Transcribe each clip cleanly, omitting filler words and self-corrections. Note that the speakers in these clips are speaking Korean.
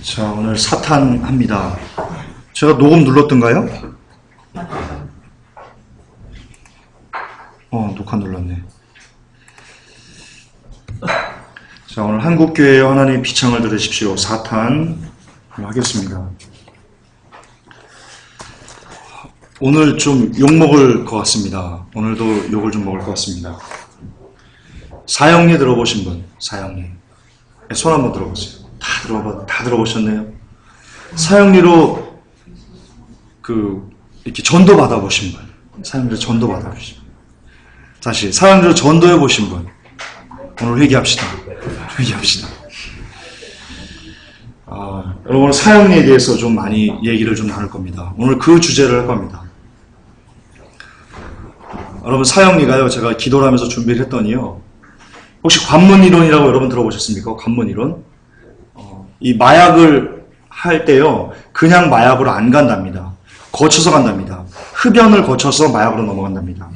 자, 오늘 사탄합니다. 제가 녹음 눌렀던가요? 녹화 눌렀네. 자, 오늘 한국교회에 하나님의 비창을 들으십시오. 사탄 하겠습니다. 오늘 좀 욕먹을 것 같습니다. 오늘도 욕을 좀 먹을 것 같습니다. 사형리 들어보신 분? 사형리. 손 한번 들어보세요. 다 들어보셨네요. 사형리로 이렇게 전도 받아보신 분. 사형리로 전도 받아보신 분. 다시, 사형리로 전도해 보신 분. 오늘 회개합시다. 여러분, 사형리에 대해서 좀 많이 얘기를 좀 나눌 겁니다. 오늘 그 주제를 할 겁니다. 여러분, 사형리가요, 제가 기도를 하면서 준비를 했더니요, 혹시 관문이론이라고 여러분 들어보셨습니까? 관문이론? 이 마약을 할 때요, 그냥 마약으로 안 간답니다. 거쳐서 간답니다. 흡연을 거쳐서 마약으로 넘어간답니다.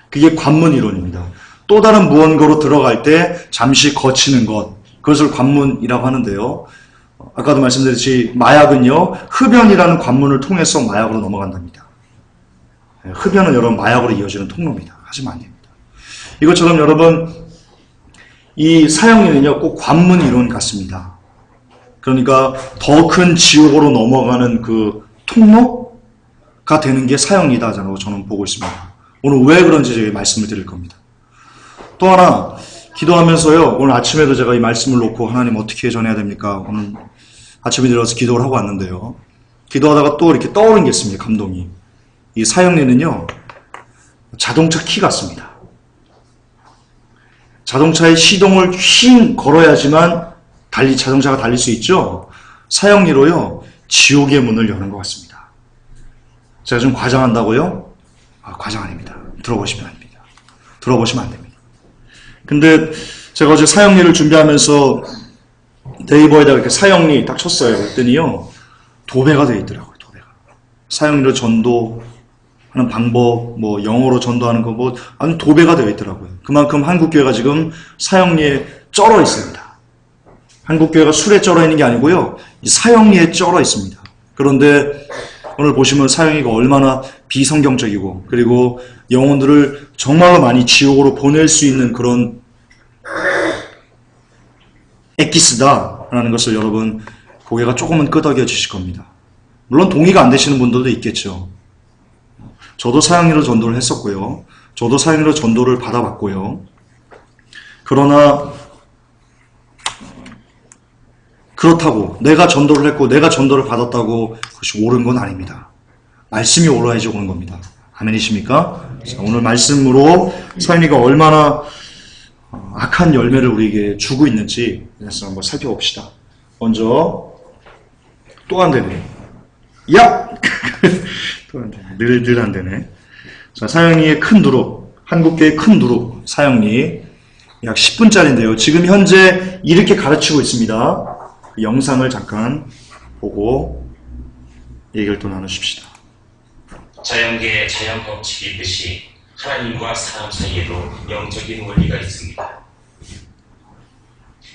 그게 관문이론입니다. 또 다른 무언가로 들어갈 때 잠시 거치는 것, 그것을 관문이라고 하는데요. 아까도 말씀드렸듯이 마약은요, 흡연이라는 관문을 통해서 마약으로 넘어간답니다. 흡연은 여러분 마약으로 이어지는 통로입니다. 하시면 안 됩니다. 이것처럼 여러분, 이 사형리는요, 꼭 관문 이론 같습니다. 그러니까 더 큰 지옥으로 넘어가는 그 통로가 되는 게 사형리다라고 저는 보고 있습니다. 오늘 왜 그런지 제가 말씀을 드릴 겁니다. 또 하나, 기도하면서요, 오늘 아침에도 제가 이 말씀을 놓고 하나님 어떻게 전해야 됩니까? 오늘 아침에 들어서 기도를 하고 왔는데요. 기도하다가 또 이렇게 떠오른 게 있습니다. 감동이. 이 사형리는요, 자동차 키 같습니다. 자동차의 시동을 휙 걸어야지만 자동차가 달릴 수 있죠. 사형리로요, 지옥의 문을 여는 것 같습니다. 제가 좀 과장한다고요? 과장 아닙니다. 들어보시면 안 됩니다. 근데 제가 어제 사형리를 준비하면서 네이버에다가 이렇게 사형리 딱 쳤어요. 그랬더니요, 도배가 되어 있더라고요. 도배가. 사형리로 전도하는 방법, 영어로 전도하는 거, 아주 도배가 되어 있더라고요. 그만큼 한국교회가 지금 사형리에 쩔어 있습니다. 한국교회가 술에 쩔어 있는 게 아니고요, 이 사형리에 쩔어 있습니다. 그런데 오늘 보시면 사형리가 얼마나 비성경적이고, 그리고 영혼들을 정말로 많이 지옥으로 보낼 수 있는 그런 엑기스다라는 것을 여러분 고개가 조금은 끄덕여지실 겁니다. 물론 동의가 안 되시는 분들도 있겠죠. 저도 사형리로 전도를 했었고요. 저도 사형리로 전도를 받아봤고요. 그러나 그렇다고 내가 전도를 했고 내가 전도를 받았다고 그것이 옳은 건 아닙니다. 말씀이 옳아야지 옳은 겁니다. 아멘이십니까? 자, 오늘 말씀으로 사형리가 얼마나 악한 열매를 우리에게 주고 있는지 한번 살펴봅시다. 먼저 또 안 되네. 야! 또 안 되네. 늘 안 되네. 자, 사형리의 큰 누룩, 한국교회의 큰 누룩, 사형리 약 10분짜리인데요. 지금 현재 이렇게 가르치고 있습니다. 그 영상을 잠깐 보고 얘기를 또 나누십시다. 자연계의 자연 법칙이 있듯이 하나님과 사람 사이에도 영적인 원리가 있습니다.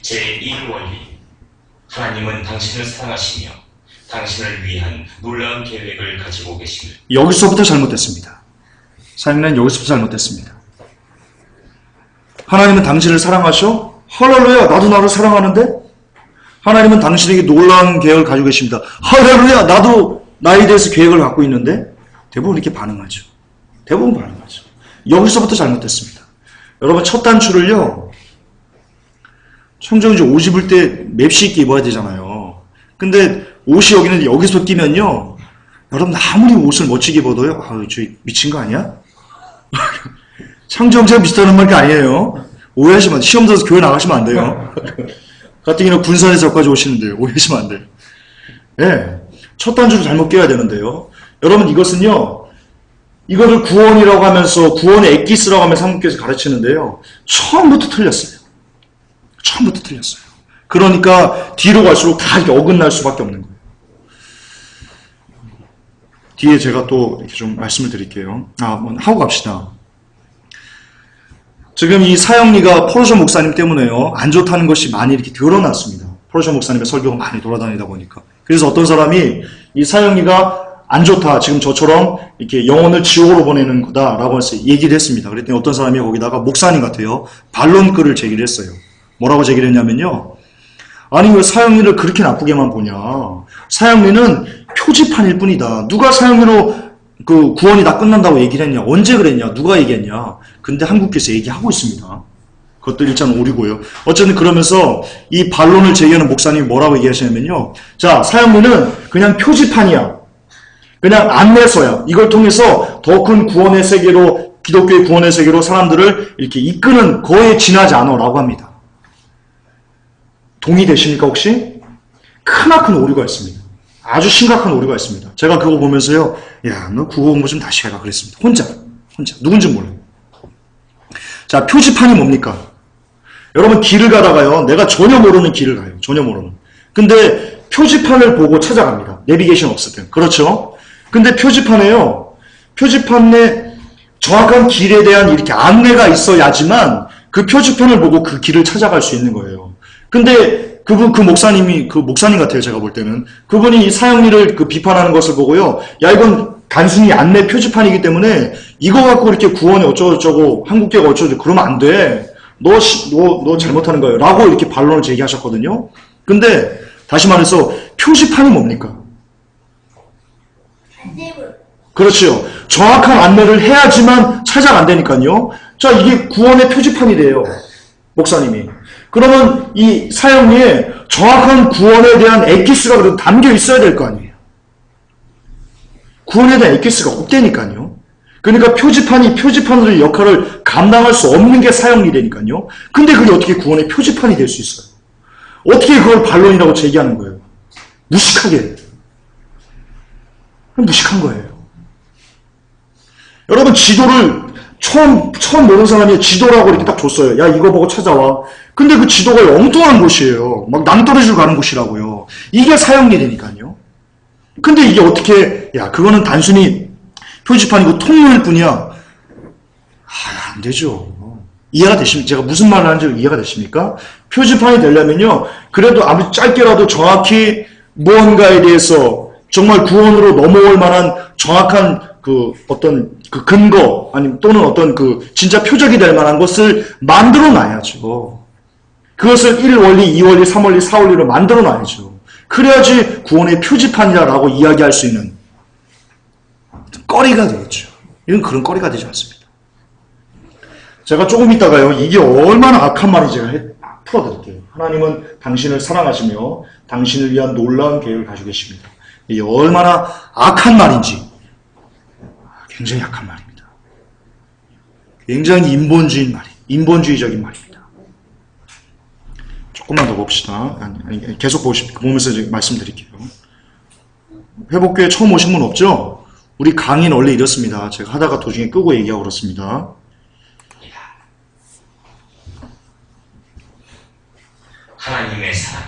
제1 원리, 하나님은 당신을 사랑하시며 당신을 위한 놀라운 계획을 가지고 계십니다. 여기서부터 잘못됐습니다. 사형리는 여기서부터 잘못됐습니다. 하나님은 당신을 사랑하셔? 할렐루야, 나도 나를 사랑하는데? 하나님은 당신에게 놀라운 계획을 가지고 계십니다. 할렐루야, 나도 나에 대해서 계획을 갖고 있는데? 대부분 이렇게 반응하죠. 여기서부터 잘못됐습니다. 여러분, 첫 단추를요, 청정지 옷 입을 때 맵시 있게 입어야 되잖아요. 근데 옷이 여기 있는데 여기서 끼면요, 여러분 아무리 옷을 멋지게 입어도요, 저 미친 거 아니야? 청정지가 비슷하는 말이 아니에요. 오해하시면 안 돼요. 시험 들어서 교회 나가시면 안 돼요. 같은 경우는 군산에서 여기까지 오시는데요. 오해하시면 안 돼요. 네, 첫 단추를 잘못 껴야 되는데요. 여러분, 이것은요, 이거를 구원이라고 하면서, 구원의 엑기스라고 하면서 한국교회에서 가르치는데요, 처음부터 틀렸어요. 그러니까 뒤로 갈수록 다 이렇게 어긋날 수밖에 없는 거예요. 뒤에 제가 또 이렇게 좀 말씀을 드릴게요. 하고 갑시다. 지금 이 사형리가 포르쉐 목사님 때문에요, 안 좋다는 것이 많이 이렇게 드러났습니다. 포르셔 목사님의 설교가 많이 돌아다니다 보니까. 그래서 어떤 사람이 이 사형리가 안 좋다. 지금 저처럼 이렇게 영혼을 지옥으로 보내는 거다라고 해서 얘기를 했습니다. 그랬더니 어떤 사람이 거기다가 목사님 같아요. 반론글을 제기를 했어요. 뭐라고 제기를 했냐면요. 아니 왜 사형리를 그렇게 나쁘게만 보냐. 사형리는 표지판일 뿐이다. 누가 사형리로 그 구원이 다 끝난다고 얘기를 했냐. 언제 그랬냐. 누가 얘기했냐. 근데 한국에서 얘기하고 있습니다. 그것도 일단 오류고요. 어쨌든 그러면서 이 반론을 제기하는 목사님이 뭐라고 얘기하시냐면요. 자, 사형리는 그냥 표지판이야. 그냥 안내서야. 이걸 통해서 더 큰 구원의 세계로, 기독교의 구원의 세계로 사람들을 이렇게 이끄는 거에 지나지 않아라고 합니다. 동의되십니까 혹시? 크나큰 오류가 있습니다. 아주 심각한 오류가 있습니다. 제가 그거 보면서요. 야, 너 국어 공부 좀 다시 해라 그랬습니다. 혼자. 누군지 몰라요. 자, 표지판이 뭡니까? 여러분 길을 가다가요. 내가 전혀 모르는 길을 가요. 전혀 모르는. 근데 표지판을 보고 찾아갑니다. 내비게이션 없을 때. 그렇죠? 근데 표지판에요. 표지판에 정확한 길에 대한 이렇게 안내가 있어야지만 그 표지판을 보고 그 길을 찾아갈 수 있는 거예요. 근데 그 목사님 같아요. 제가 볼 때는. 그분이 이 사형리를 그 비판하는 것을 보고요. 야, 이건 단순히 안내 표지판이기 때문에 이거 갖고 이렇게 구원에 어쩌고저쩌고 한국교가 어쩌고저쩌고 그러면 안 돼. 너 잘못하는 거예요. 라고 이렇게 반론을 제기하셨거든요. 근데 다시 말해서 표지판이 뭡니까? 그렇죠. 정확한 안내를 해야지만 찾아간다니까요. 자, 이게 구원의 표지판이래요. 목사님이. 그러면 이 사형리에 정확한 구원에 대한 엑기스가 그래도 담겨 있어야 될 거 아니에요. 구원에 대한 엑기스가 없다니까요. 그러니까 표지판으로의 역할을 감당할 수 없는 게 사형리라니까요. 근데 그게 어떻게 구원의 표지판이 될 수 있어요? 어떻게 그걸 반론이라고 제기하는 거예요? 무식하게. 무식한 거예요. 여러분 지도를 처음 보는 사람이 지도라고 이렇게 딱 줬어요. 야, 이거 보고 찾아와. 근데 그 지도가 엉뚱한 곳이에요. 막 낭떠러지로 가는 곳이라고요. 이게 사형리라니까요. 근데 이게 어떻게, 야, 그거는 단순히 표지판이고 통로일 뿐이야. 안 되죠. 이해가 되십니까? 제가 무슨 말을 하는지 이해가 되십니까? 표지판이 되려면요. 그래도 아주 짧게라도 정확히 무언가에 대해서 정말 구원으로 넘어올 만한 정확한 그 어떤 그 근거 아니면 또는 어떤 그 진짜 표적이 될 만한 것을 만들어 놔야죠. 그것을 1원리, 2원리, 3원리, 4원리로 만들어 놔야죠. 그래야지 구원의 표지판이라고 이야기할 수 있는 꺼리가 되겠죠. 이건 그런 꺼리가 되지 않습니다. 제가 조금 있다가요. 이게 얼마나 악한 말인지 제가 풀어드릴게요. 하나님은 당신을 사랑하시며 당신을 위한 놀라운 계획을 가지고 계십니다. 이게 얼마나 악한 말인지 굉장히 악한 말입니다. 굉장히 인본주의적인 말입니다. 조금만 더 봅시다. 계속 보면서 말씀드릴게요. 회복교회 처음 오신 분 없죠? 우리 강의는 원래 이렇습니다. 제가 하다가 도중에 끄고 얘기하고 그렇습니다. 하나님의 사랑.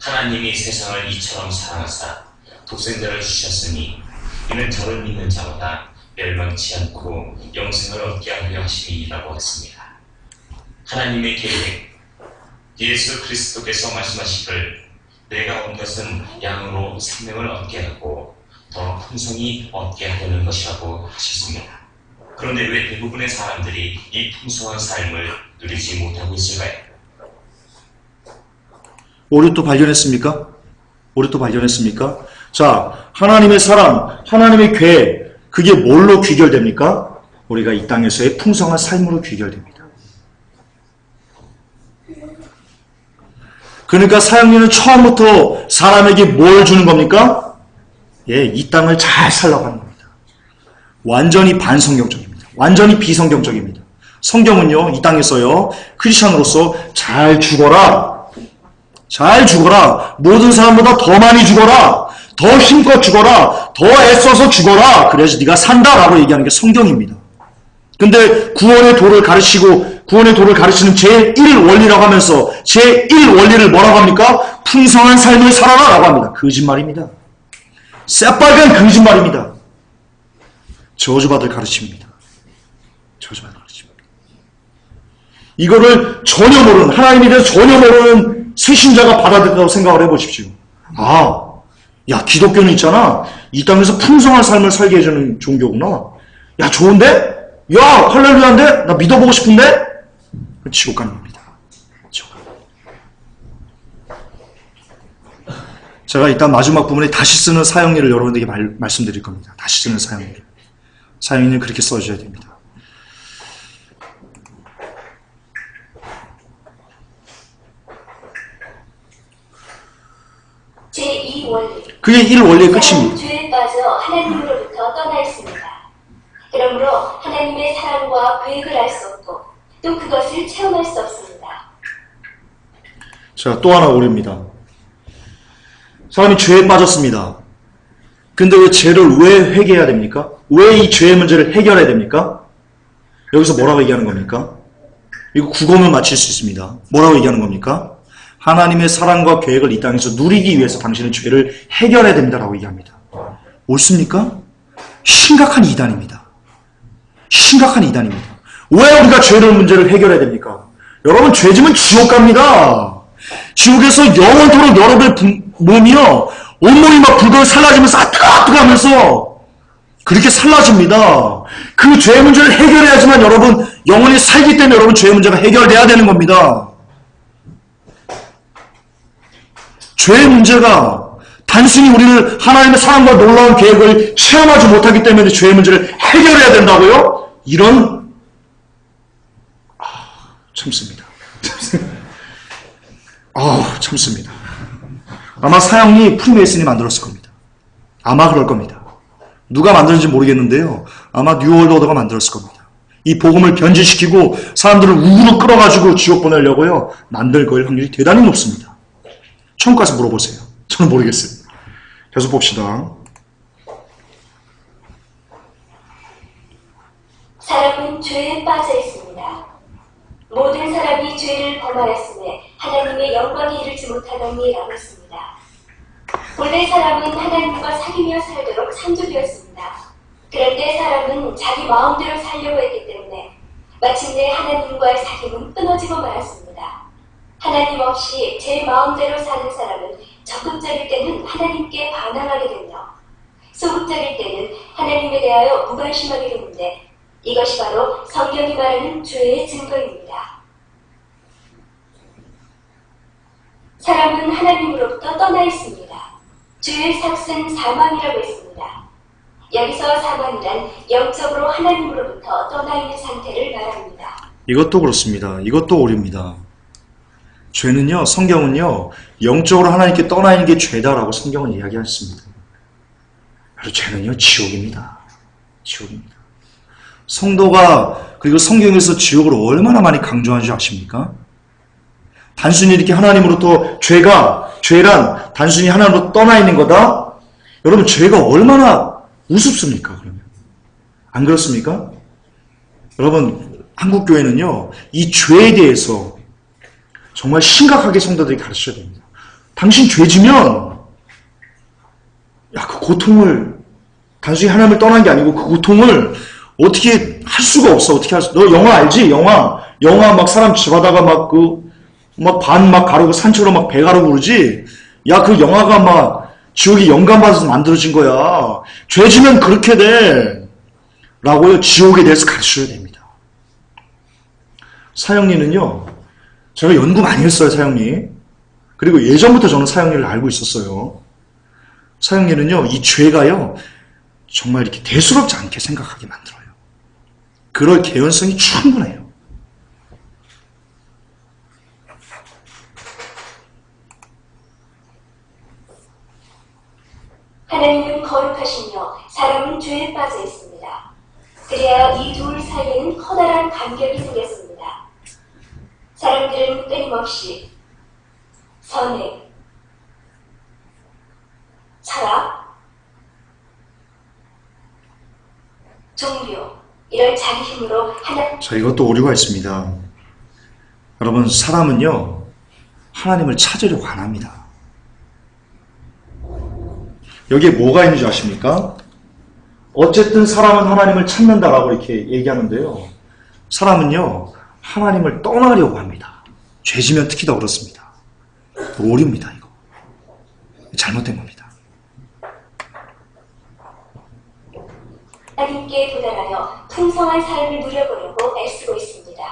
하나님이 세상을 이처럼 사랑하사 독생자를 주셨으니 이는 저를 믿는 자보다 멸망치 않고 영생을 얻게 하려 하심이라고 했습니다. 하나님의 계획, 예수 그리스도께서 말씀하시길 내가 온 것은 양으로 생명을 얻게 하고 더 풍성히 얻게 하려는 것이라고 하셨습니다. 그런데 왜 대부분의 사람들이 이 풍성한 삶을 누리지 못하고 있을까요? 오류 발견했습니까? 자, 하나님의 사랑, 하나님의 계획, 그게 뭘로 귀결됩니까? 우리가 이 땅에서의 풍성한 삶으로 귀결됩니다. 그러니까 사형리는 처음부터 사람에게 뭘 주는 겁니까? 예, 이 땅을 잘 살라고 하는 겁니다. 완전히 반성경적입니다. 완전히 비성경적입니다. 성경은요, 이 땅에서요, 크리스찬으로서 잘 죽어라. 모든 사람보다 더 많이 죽어라. 더 힘껏 죽어라. 더 애써서 죽어라. 그래야지 네가 산다라고 얘기하는 게 성경입니다. 근데 구원의 도를 가르치는 제1원리라고 하면서 제1원리를 뭐라고 합니까? 풍성한 삶을 살아라 라고 합니다. 거짓말입니다. 새빨간 거짓말입니다. 저주받을 가르침입니다. 이거를 전혀 모르는, 하나님에 대해서 전혀 모르는 새신자가 받아들였다고 생각을 해보십시오. 아, 야, 기독교는 있잖아. 이 땅에서 풍성한 삶을 살게 해주는 종교구나. 야, 좋은데? 야, 할렐루야인데? 나 믿어보고 싶은데? 지옥 가는 겁니다. 지옥 가는 겁니다. 제가 이따 마지막 부분에 다시 쓰는 사형리를 여러분들에게 말씀드릴 겁니다. 다시 쓰는 사형리를. 사형리는 그렇게 써주셔야 됩니다. 제2원리. 그게 1원리의 끝입니다. 죄에 빠져 하나님으로부터 떠나 있습니다. 그러므로 하나님의 사랑과 계획을 알 수 없고 또 그것을 체험할 수 없습니다. 자, 또 하나 오류입니다. 사람이 죄에 빠졌습니다. 근데 왜 죄를 왜 회개해야 됩니까? 왜 이 죄의 문제를 해결해야 됩니까? 여기서 뭐라고 얘기하는 겁니까? 이거 국어문 맞힐 수 있습니다. 뭐라고 얘기하는 겁니까? 하나님의 사랑과 계획을 이 땅에서 누리기 위해서 당신은 죄를 해결해야 됩니다라고 얘기합니다. 옳습니까? 심각한 이단입니다. 심각한 이단입니다. 왜 우리가 죄를 문제를 해결해야 됩니까? 여러분, 죄 지면 지옥 갑니다. 지옥에서 영원토록 여러분의 몸이요, 온몸이 막 불걸 살라지면서 뜨거 하면서 그렇게 살라집니다. 그 죄의 문제를 해결해야지만 여러분 영원히 살기 때문에 여러분 죄의 문제가 해결돼야 되는 겁니다. 죄의 문제가 단순히 우리를 하나님의 사랑과 놀라운 계획을 체험하지 못하기 때문에 죄의 문제를 해결해야 된다고요? 이런 참습니다. 참습니다. 아마 사형리 프리메이슨이 만들었을 겁니다. 아마 그럴 겁니다. 누가 만들었는지 모르겠는데요. 아마 뉴월드 오더가 만들었을 겁니다. 이 복음을 변질시키고 사람들을 우르르 끌어가지고 지옥 보내려고요. 만들 거일 확률이 대단히 높습니다. 천국 가서 물어보세요. 저는 모르겠어요. 계속 봅시다. 사람은 죄에 빠져 있습니다. 모든 사람이 죄를 범하였음에 하나님의 영광에 이르지 못하더니 라고 했습니다. 본래 사람은 하나님과 사귀며 살도록 창조되었습니다. 그런데 사람은 자기 마음대로 살려고 했기 때문에 마침내 하나님과의 사귐은 끊어지고 말았습니다. 하나님 없이 제 마음대로 사는 사람은 적극적일 때는 하나님께 반항하게 되며 소극적일 때는 하나님에 대하여 무관심하게 되는데 이것이 바로 성경이 말하는 죄의 증거입니다. 사람은 하나님으로부터 떠나 있습니다. 죄의 삭은 사망이라고 했습니다. 여기서 사망이란 영적으로 하나님으로부터 떠나 있는 상태를 말합니다. 이것도 그렇습니다. 이것도 오류입니다. 죄는요, 성경은요, 영적으로 하나님께 떠나 있는 게 죄다라고 성경은 이야기했습니다. 그리고 죄는요, 지옥입니다. 지옥입니다. 성도가 그리고 성경에서 지옥을 얼마나 많이 강조하는지 아십니까? 단순히 이렇게 하나님으로부터 죄란 단순히 하나님으로 떠나 있는 거다? 여러분, 죄가 얼마나 우습습니까, 그러면? 안 그렇습니까? 여러분, 한국교회는요, 이 죄에 대해서 정말 심각하게 성도들이 가르쳐야 됩니다. 당신 죄 지면, 그 고통을, 단순히 하나님을 떠난 게 아니고 그 고통을 어떻게 할 수가 없어. 어떻게 할 수, 너 영화 알지? 영화 막 사람 집하다가 막 반 막 가르고 산처럼 막 배 가르고 그러지? 야, 그 영화가 막 지옥이 영감받아서 만들어진 거야. 죄 지면 그렇게 돼. 라고요, 지옥에 대해서 가르쳐야 됩니다. 사형리는요, 제가 연구 많이 했어요, 사형리. 그리고 예전부터 저는 사형리를 알고 있었어요. 사형리는요, 이 죄가요, 정말 이렇게 대수롭지 않게 생각하게 만들어요. 그럴 개연성이 충분해요. 하나님은 거룩하시며 사람은 죄에 빠져 있습니다. 그래야 이 둘 사이에는 커다란 간격이 생겼습니다. 사람들은 끊임없이 선행, 철학, 종교 이런 자기 힘으로 자, 이것도 오류가 있습니다. 여러분, 사람은요, 하나님을 찾으려고 안 합니다. 여기에 뭐가 있는지 아십니까? 어쨌든 사람은 하나님을 찾는다라고 이렇게 얘기하는데요. 사람은요, 하나님을 떠나려고 합니다. 죄지면 특히 더 그렇습니다. 오류입니다, 이거. 잘못된 겁니다. 하나님께 도달하여 풍성한 삶을 누려보려고 애쓰고 있습니다.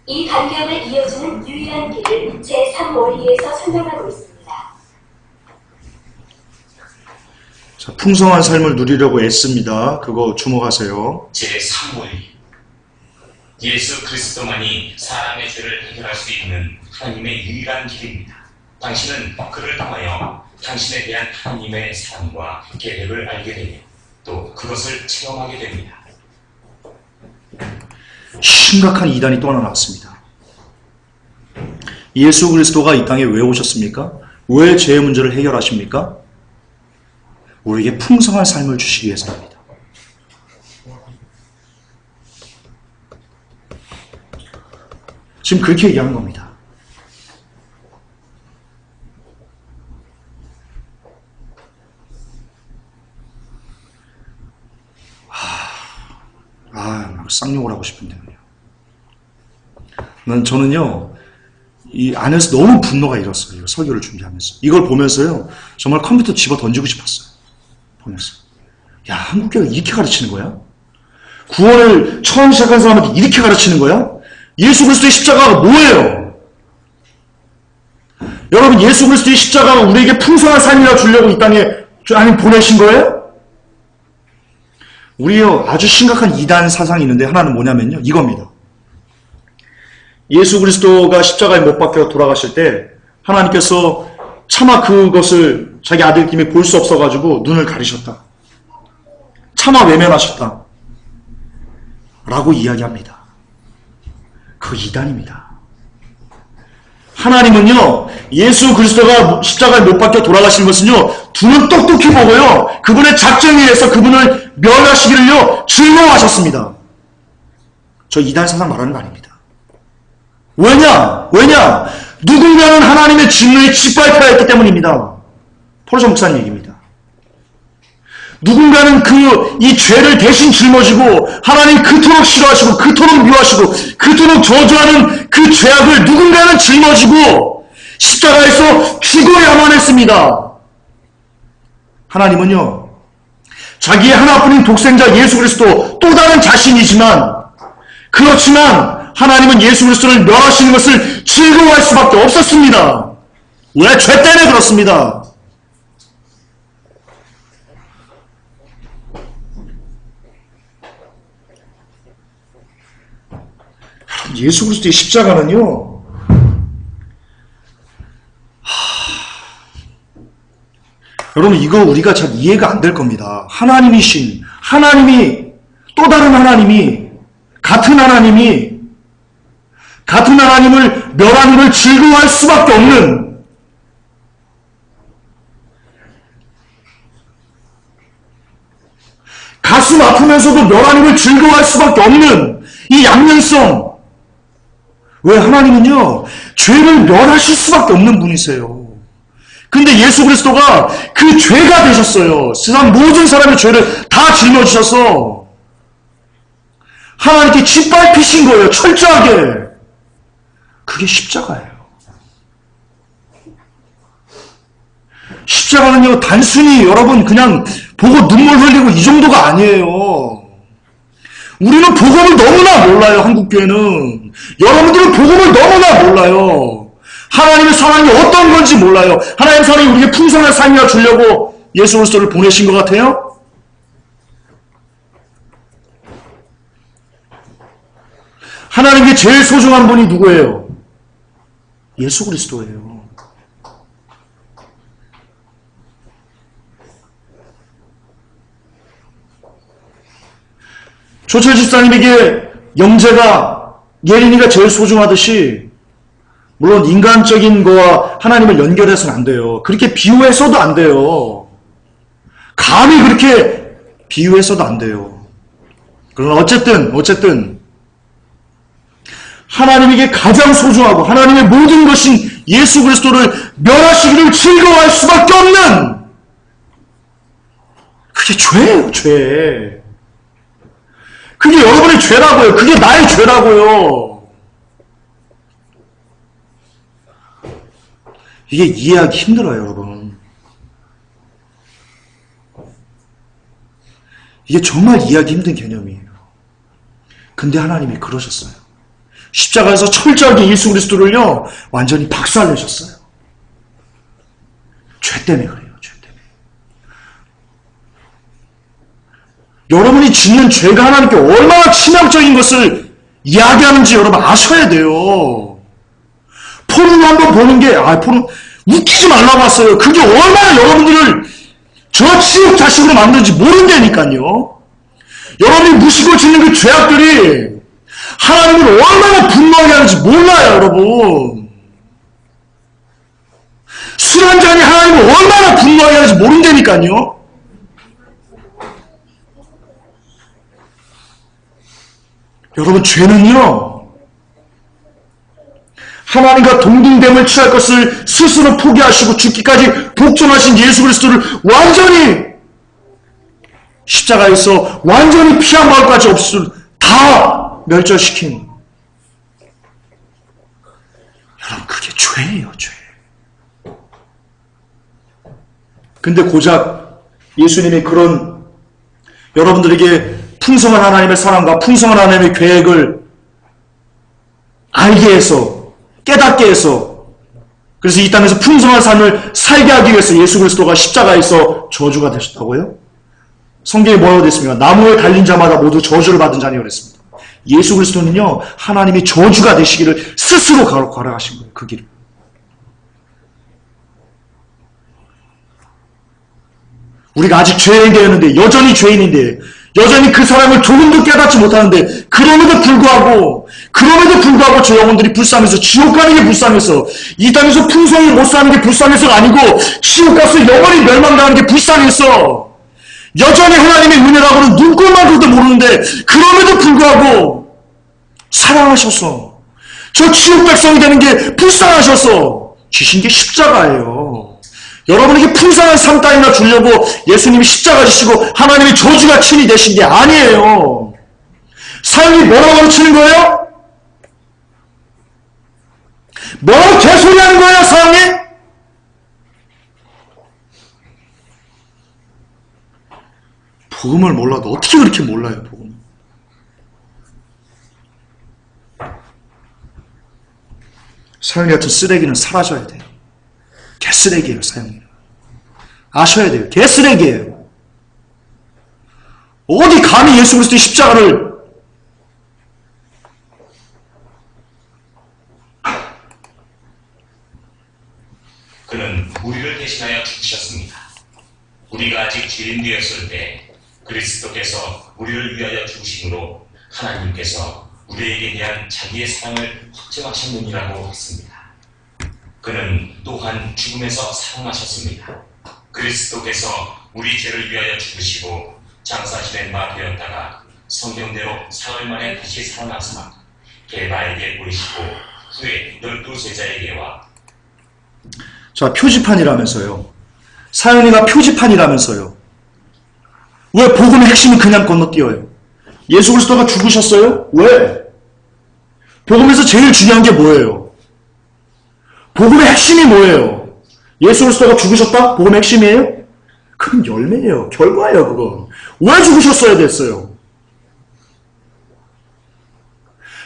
이 간격을 이어주는 유일한 길을 제3원리에서 설명하고 있습니다. 자, 풍성한 삶을 누리려고 애씁니다. 그거 주목하세요. 제3원리. 예수 그리스도만이 사람의 죄를 해결할 수 있는 하나님의 유일한 길입니다. 당신은 그를 통하여 당신에 대한 하나님의 사랑과 계획을 알게 되며 또 그것을 체험하게 됩니다. 심각한 이단이 또 하나 나왔습니다. 예수 그리스도가 이 땅에 왜 오셨습니까? 왜 죄의 문제를 해결하십니까? 우리에게 풍성한 삶을 주시기 위해서입니다. 지금 그렇게 얘기하는 겁니다. 막 쌍욕을 하고 싶은데요. 저는요, 이 안에서 너무 분노가 일었어요. 설교를 준비하면서. 이걸 보면서요, 정말 컴퓨터 집어 던지고 싶었어요. 보면서. 야, 한국교회가 이렇게 가르치는 거야? 구원을 처음 시작한 사람한테 이렇게 가르치는 거야? 예수 그리스도의 십자가가 뭐예요? 여러분, 예수 그리스도의 십자가가 우리에게 풍성한 삶이라 주려고 이 땅에 하나님 보내신 거예요? 우리요, 아주 심각한 이단 사상이 있는데 하나는 뭐냐면요, 이겁니다. 예수 그리스도가 십자가에 못 박혀 돌아가실 때 하나님께서 차마 그것을 자기 아들님이 볼 수 없어가지고 눈을 가리셨다. 차마 외면하셨다. 라고 이야기합니다. 그 이단입니다. 하나님은요, 예수 그리스도가 십자가에 못 박혀 돌아가시는 것은요, 두 눈 똑똑히 보고요, 그분의 작정에 의해서 그분을 멸하시기를요, 즐거워하셨습니다. 저 이단 사상 말하는 거 아닙니다. 왜냐? 누군가는 하나님의 진노에 짓밟혀야 했기 때문입니다. 포르자 목사님 얘기입니다. 누군가는 이 죄를 대신 짊어지고 하나님 그토록 싫어하시고 그토록 미워하시고 그토록 저주하는 그 죄악을 누군가는 짊어지고 십자가에서 죽어야만 했습니다. 하나님은요, 자기의 하나뿐인 독생자 예수 그리스도 또 다른 자신이지만, 그렇지만 하나님은 예수 그리스도를 멸하시는 것을 즐거워할 수밖에 없었습니다. 왜? 죄 때문에 그렇습니다. 예수 그리스도의 십자가는요, 여러분, 이거 우리가 잘 이해가 안 될 겁니다. 하나님이신, 또 다른 하나님이, 같은 하나님을 멸하는 걸 즐거워할 수밖에 없는, 가슴 아프면서도 멸하는 걸 즐거워할 수밖에 없는 이 양면성. 왜? 하나님은요, 죄를 멸하실 수밖에 없는 분이세요. 근데 예수 그리스도가 그 죄가 되셨어요. 세상 모든 사람의 죄를 다 짊어지셔서 하나님께 짓밟히신 거예요. 철저하게. 그게 십자가예요. 십자가는요, 단순히 여러분 그냥 보고 눈물 흘리고 이 정도가 아니에요. 우리는 복음을 너무나 몰라요. 한국교회는. 여러분들은 복음을 너무나 몰라요. 하나님의 사랑이 어떤 건지 몰라요. 하나님의 사랑이 우리에게 풍성한 삶이라 주려고 예수 그리스도를 보내신 것 같아요? 하나님께 제일 소중한 분이 누구예요? 예수 그리스도예요. 조철 집사님에게 영재가, 예린이가 제일 소중하듯이, 물론 인간적인 거와 하나님을 연결해서는 안 돼요. 그렇게 비유해서도 안 돼요. 감히 그렇게 비유해서도 안 돼요. 그러나 어쨌든 하나님에게 가장 소중하고 하나님의 모든 것인 예수 그리스도를 멸하시기를 즐거워할 수밖에 없는, 그게 죄예요, 죄. 그게 여러분의 죄라고요. 그게 나의 죄라고요. 이게 이해하기 힘들어요, 여러분. 이게 정말 이해하기 힘든 개념이에요. 근데 하나님이 그러셨어요. 십자가에서 철저하게 예수 그리스도를요, 완전히 박살내셨어요. 죄 때문에 그래요, 죄 때문에. 여러분이 짓는 죄가 하나님께 얼마나 치명적인 것을 이야기하는지 여러분 아셔야 돼요. 포르노 한번 보는 게, 포르노, 웃기지 말라고 왔어요. 그게 얼마나 여러분들을 저 지옥 자식으로 만드는지 모른다니까요. 여러분이 무시고 짓는 그 죄악들이 하나님을 얼마나 분노하게 하는지 몰라요, 여러분. 술 한 잔이 하나님을 얼마나 분노하게 하는지 모른다니까요. 여러분, 죄는요, 하나님과 동등됨을 취할 것을 스스로 포기하시고 죽기까지 복종하신 예수 그리스도를 완전히 십자가에서 완전히 피 한 방울까지 없을 다 멸절시킨, 여러분, 그게 죄예요, 죄. 근데 고작 예수님이 그런 여러분들에게 풍성한 하나님의 사랑과 풍성한 하나님의 계획을 알게 해서, 깨닫게 해서, 그래서 이 땅에서 풍성한 삶을 살게 하기 위해서 예수 그리스도가 십자가에서 저주가 되셨다고요? 성경에 뭐라고 됐습니까? 나무에 달린 자마다 모두 저주를 받은 자니 그랬습니다. 예수 그리스도는요, 하나님이 저주가 되시기를 스스로 걸어가신 거예요, 그 길을. 우리가 아직 죄인 되었는데, 여전히 죄인인데, 여전히 그 사랑을 조금도 깨닫지 못하는데, 그럼에도 불구하고 저 영혼들이 불쌍해서, 지옥 가는 게 불쌍해서, 이 땅에서 풍성히 못 사는 게 불쌍해서가 아니고, 지옥 가서 영원히 멸망당하는 게 불쌍해서, 여전히 하나님의 은혜라고는 눈꼴만 그도 모르는데, 그럼에도 불구하고 사랑하셔서, 저 지옥 백성이 되는 게 불쌍하셔서 지신 게 십자가예요. 여러분에게 풍성한 삶 따위나 주려고 예수님이 십자가 지시고 하나님의 저주가 친히 되신 게 아니에요. 삶이 뭐라고 치는 거예요? 뭐라고 개소리하는 거예요, 삶이? 복음을 몰라도 어떻게 그렇게 몰라요, 복음? 사형리 같은 쓰레기는 사라져야 돼요. 개쓰레기예요, 사형리. 아셔야 돼요. 개쓰레기예요. 어디 감히 예수 그리스도의 십자가를 그는 우리를 대신하여 죽으셨습니다. 우리가 아직 죄인 되었을 때 그리스도께서 우리를 위하여 죽으심으로 하나님께서 우리에게 대한 자기의 사랑을 확증하셨느니라고 했습니다. 그는 또한 죽음에서 살아나셨습니다. 그리스도께서 우리 죄를 위하여 죽으시고 장사지낸 바 되었다가 성경대로 사흘 만에 다시 살아나사 게바에게 보이시고 후에 12제자에게와. 자, 표지판이라면서요. 사연이가 표지판이라면서요. 왜 복음의 핵심이 그냥 건너뛰어요? 예수 그리스도가 죽으셨어요? 왜? 복음에서 제일 중요한 게 뭐예요? 복음의 핵심이 뭐예요? 예수 그리스도가 죽으셨다? 복음의 핵심이에요? 그건 열매예요. 결과예요, 그건. 왜 죽으셨어야 됐어요?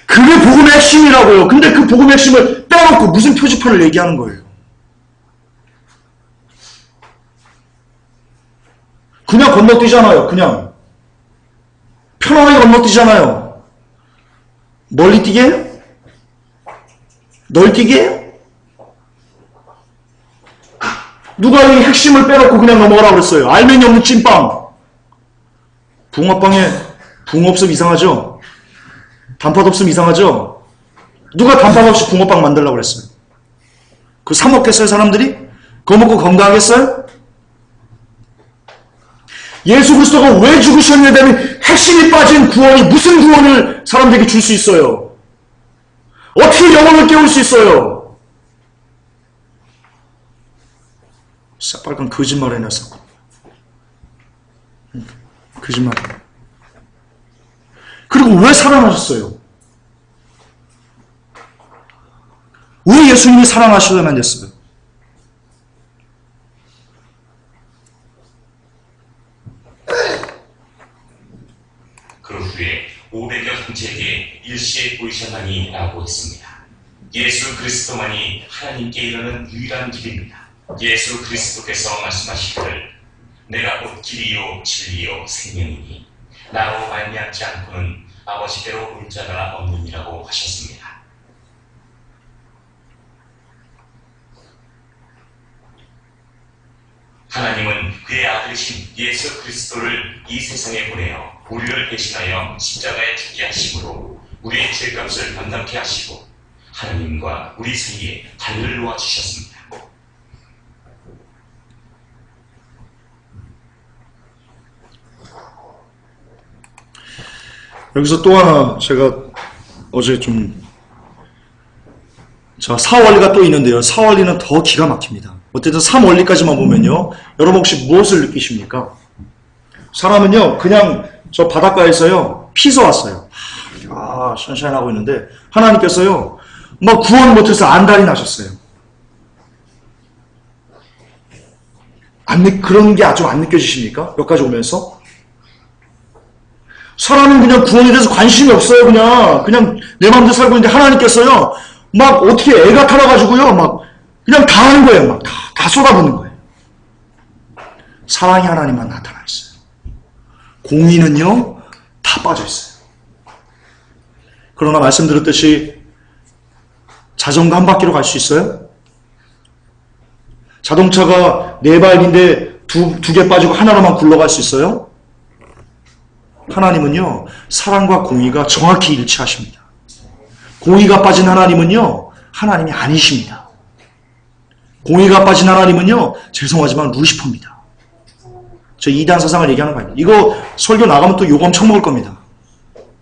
그게 복음의 핵심이라고요. 근데 그 복음의 핵심을 빼놓고 무슨 표지판을 얘기하는 거예요? 그냥 건너뛰잖아요. 그냥 편안하게 건너뛰잖아요. 멀리 뛰게 해요? 널 뛰게 해요? 누가 이 핵심을 빼놓고 그냥 넘어가라고 그랬어요? 알맹이 없는 찐빵. 붕어빵에 붕어 없으면 이상하죠? 단팥 없으면 이상하죠? 누가 단팥 없이 붕어빵 만들라고 그랬어요? 그거 사 먹겠어요, 사람들이? 그거 먹고 건강하겠어요? 예수 그리스도가 왜 죽으셨느냐에 대한 핵심이 빠진 구원이 무슨 구원을 사람들에게 줄 수 있어요? 어떻게 영혼을 깨울 수 있어요? 새빨간 거짓말 해놨어. 거짓말. 그리고 왜 살아나셨어요? 왜 예수님이 살아나셔야만 됐어요? 보이셨나니 라고 했습니다. 예수 그리스도만이 하나님께 이르는 유일한 길입니다. 예수 그리스도께서 말씀하시기를 내가 곧 길이요 진리요 생명이니 나로 말미암지 않고는 아버지께로 올 자가 없느니라고 하셨습니다. 하나님은 그의 아들이신 예수 그리스도를 이 세상에 보내어 우리를 대신하여 십자가에 죽게 하심으로 우리의 죄값을 감당케 하시고 하나님과 우리 사이에 단을 놓아 주셨습니다. 여기서 또 하나 제가 어제 사원리가 또 있는데요. 사원리는 더 기가 막힙니다. 어쨌든 3원리까지만 보면요. 여러분 혹시 무엇을 느끼십니까? 사람은요, 그냥 저 바닷가에서요, 피서 왔어요. 아, 션샤인하고 있는데, 하나님께서요, 막 구원 못해서 안달이 나셨어요. 그런 게 아주 안 느껴지십니까? 여기까지 오면서? 사람은 그냥 구원에 대해서 관심이 없어요, 그냥 내 마음대로 살고 있는데, 하나님께서요, 막 어떻게 애가 타러가지고요, 막, 그냥 다 하는 거예요, 막. 다 쏟아붓는 거예요. 사랑의 하나님만 나타나 있어요. 공의는요, 다 빠져 있어요. 그러나 말씀드렸듯이 자전거 한 바퀴로 갈 수 있어요? 자동차가 4발인데 두 개 빠지고 하나로만 굴러갈 수 있어요? 하나님은요, 사랑과 공의가 정확히 일치하십니다. 공의가 빠진 하나님은요, 하나님이 아니십니다. 공의가 빠진 하나님은요, 죄송하지만 루시퍼입니다. 저 이단 사상을 얘기하는 거 아니에요. 이거 설교 나가면 또 욕 엄청 먹을 겁니다.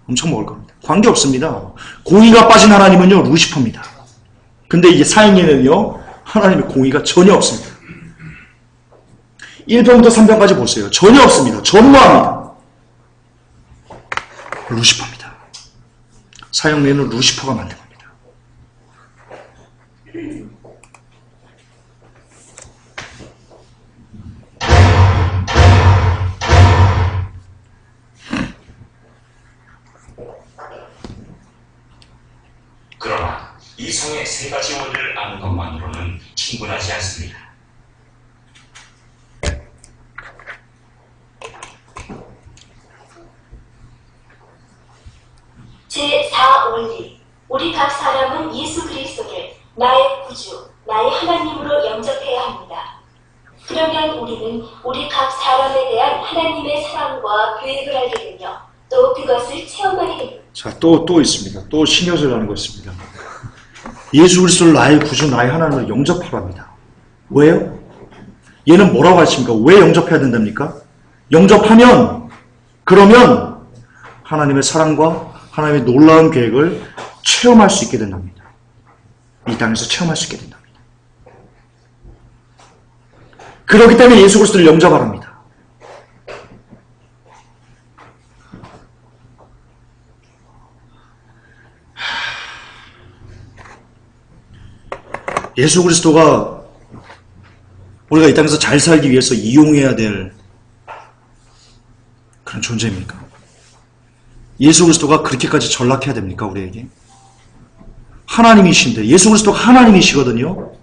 엄청 먹을 겁니다. 관계없습니다. 공의가 빠진 하나님은요, 루시퍼입니다. 근데 이게 사형에는요, 하나님의 공의가 전혀 없습니다. 1편부터 3편까지 보세요. 전혀 없습니다. 전무합니다. 루시퍼입니다. 사형리는 루시퍼가 만든 겁니다. 그러나 이상의 세 가지 원리를 아는 것만으로는 충분하지 않습니다. 제4원리. 우리 각 사람은 예수 그리스도를 나의 구주, 나의 하나님으로 영접해야 합니다. 그러면 우리는 우리 각 사람에 대한 하나님의 사랑과 계획을 알게 되며 또 그것을 체험하게 됩니다. 자, 또 있습니다. 또 신경질나는 거 있습니다. 예수 그리스도를 나의 구주, 나의 하나님으로 영접하랍니다. 왜요? 얘는 뭐라고 하십니까? 왜 영접해야 된답니까? 그러면 하나님의 사랑과 하나님의 놀라운 계획을 체험할 수 있게 된답니다. 이 땅에서 체험할 수 있게 된답니다. 그렇기 때문에 예수 그리스도를 영접하랍니다. 예수 그리스도가 우리가 이 땅에서 잘 살기 위해서 이용해야 될 그런 존재입니까? 예수 그리스도가 그렇게까지 전락해야 됩니까, 우리에게? 하나님이신데, 예수 그리스도가 하나님이시거든요.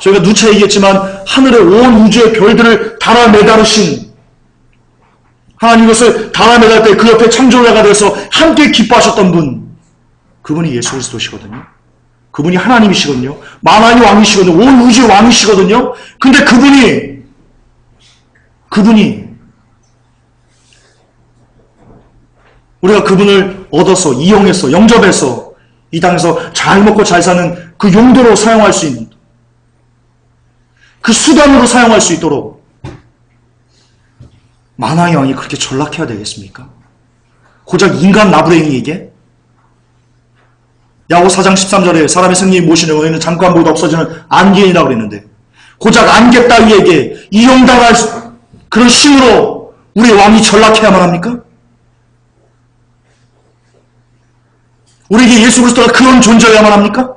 저희가 누차 얘기했지만 하늘의 온 우주의 별들을 달아 매다르신 하나님, 이것을 달아 매달 때 그 옆에 창조자가 되어서 함께 기뻐하셨던 분, 그분이 예수 그리스도시거든요. 그분이 하나님이시거든요. 만왕의 왕이시거든요. 온 우주의 왕이시거든요. 근데 그분이 우리가 그분을 얻어서, 이용해서, 영접해서 이 땅에서 잘 먹고 잘 사는 그 용도로 사용할 수 있는, 그 수단으로 사용할 수 있도록 만왕의 왕이 그렇게 전락해야 되겠습니까? 고작 인간 나부랭이에게? 야고 4장 13절에 사람의 생명이 무엇이냐, 너희는 잠깐 보다 없어지는 안개이라고 그랬는데, 고작 안개 따위에게 이용당할 그런 신으로 우리 왕이 전락해야만 합니까? 우리에게 예수 그리스도가 그런 존재여야만 합니까?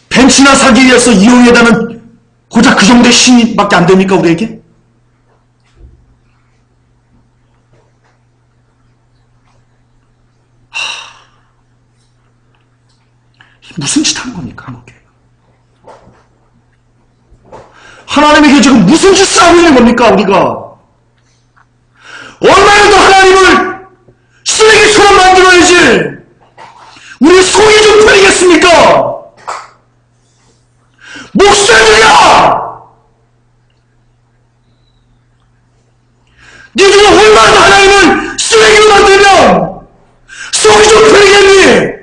벤치나 사기 위해서 이용해다는 고작 그 정도의 신밖에 안 됩니까, 우리에게? 무슨 짓 하는 겁니까, 한국교회? 하나님에게 지금 무슨 짓을 하고 있는 겁니까, 우리가? 얼마나 더 하나님을 쓰레기처럼 만들어야지 우리 속이 좀 풀리겠습니까? 목사들이야! 니들이 얼마나 더 하나님을 쓰레기로 만들면 속이 좀 풀리겠니?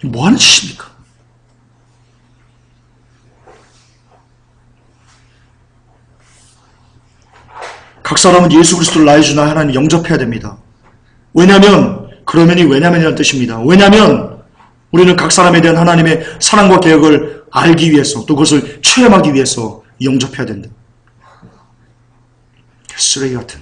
뭐 하는 짓입니까? 각 사람은 예수 그리스도를 나의 주나 하나님 영접해야 됩니다. 왜냐하면 왜냐면이라는 뜻입니다. 왜냐하면 우리는 각 사람에 대한 하나님의 사랑과 계획을 알기 위해서 또 그것을 체험하기 위해서 영접해야 된다. 쓰레기 같은.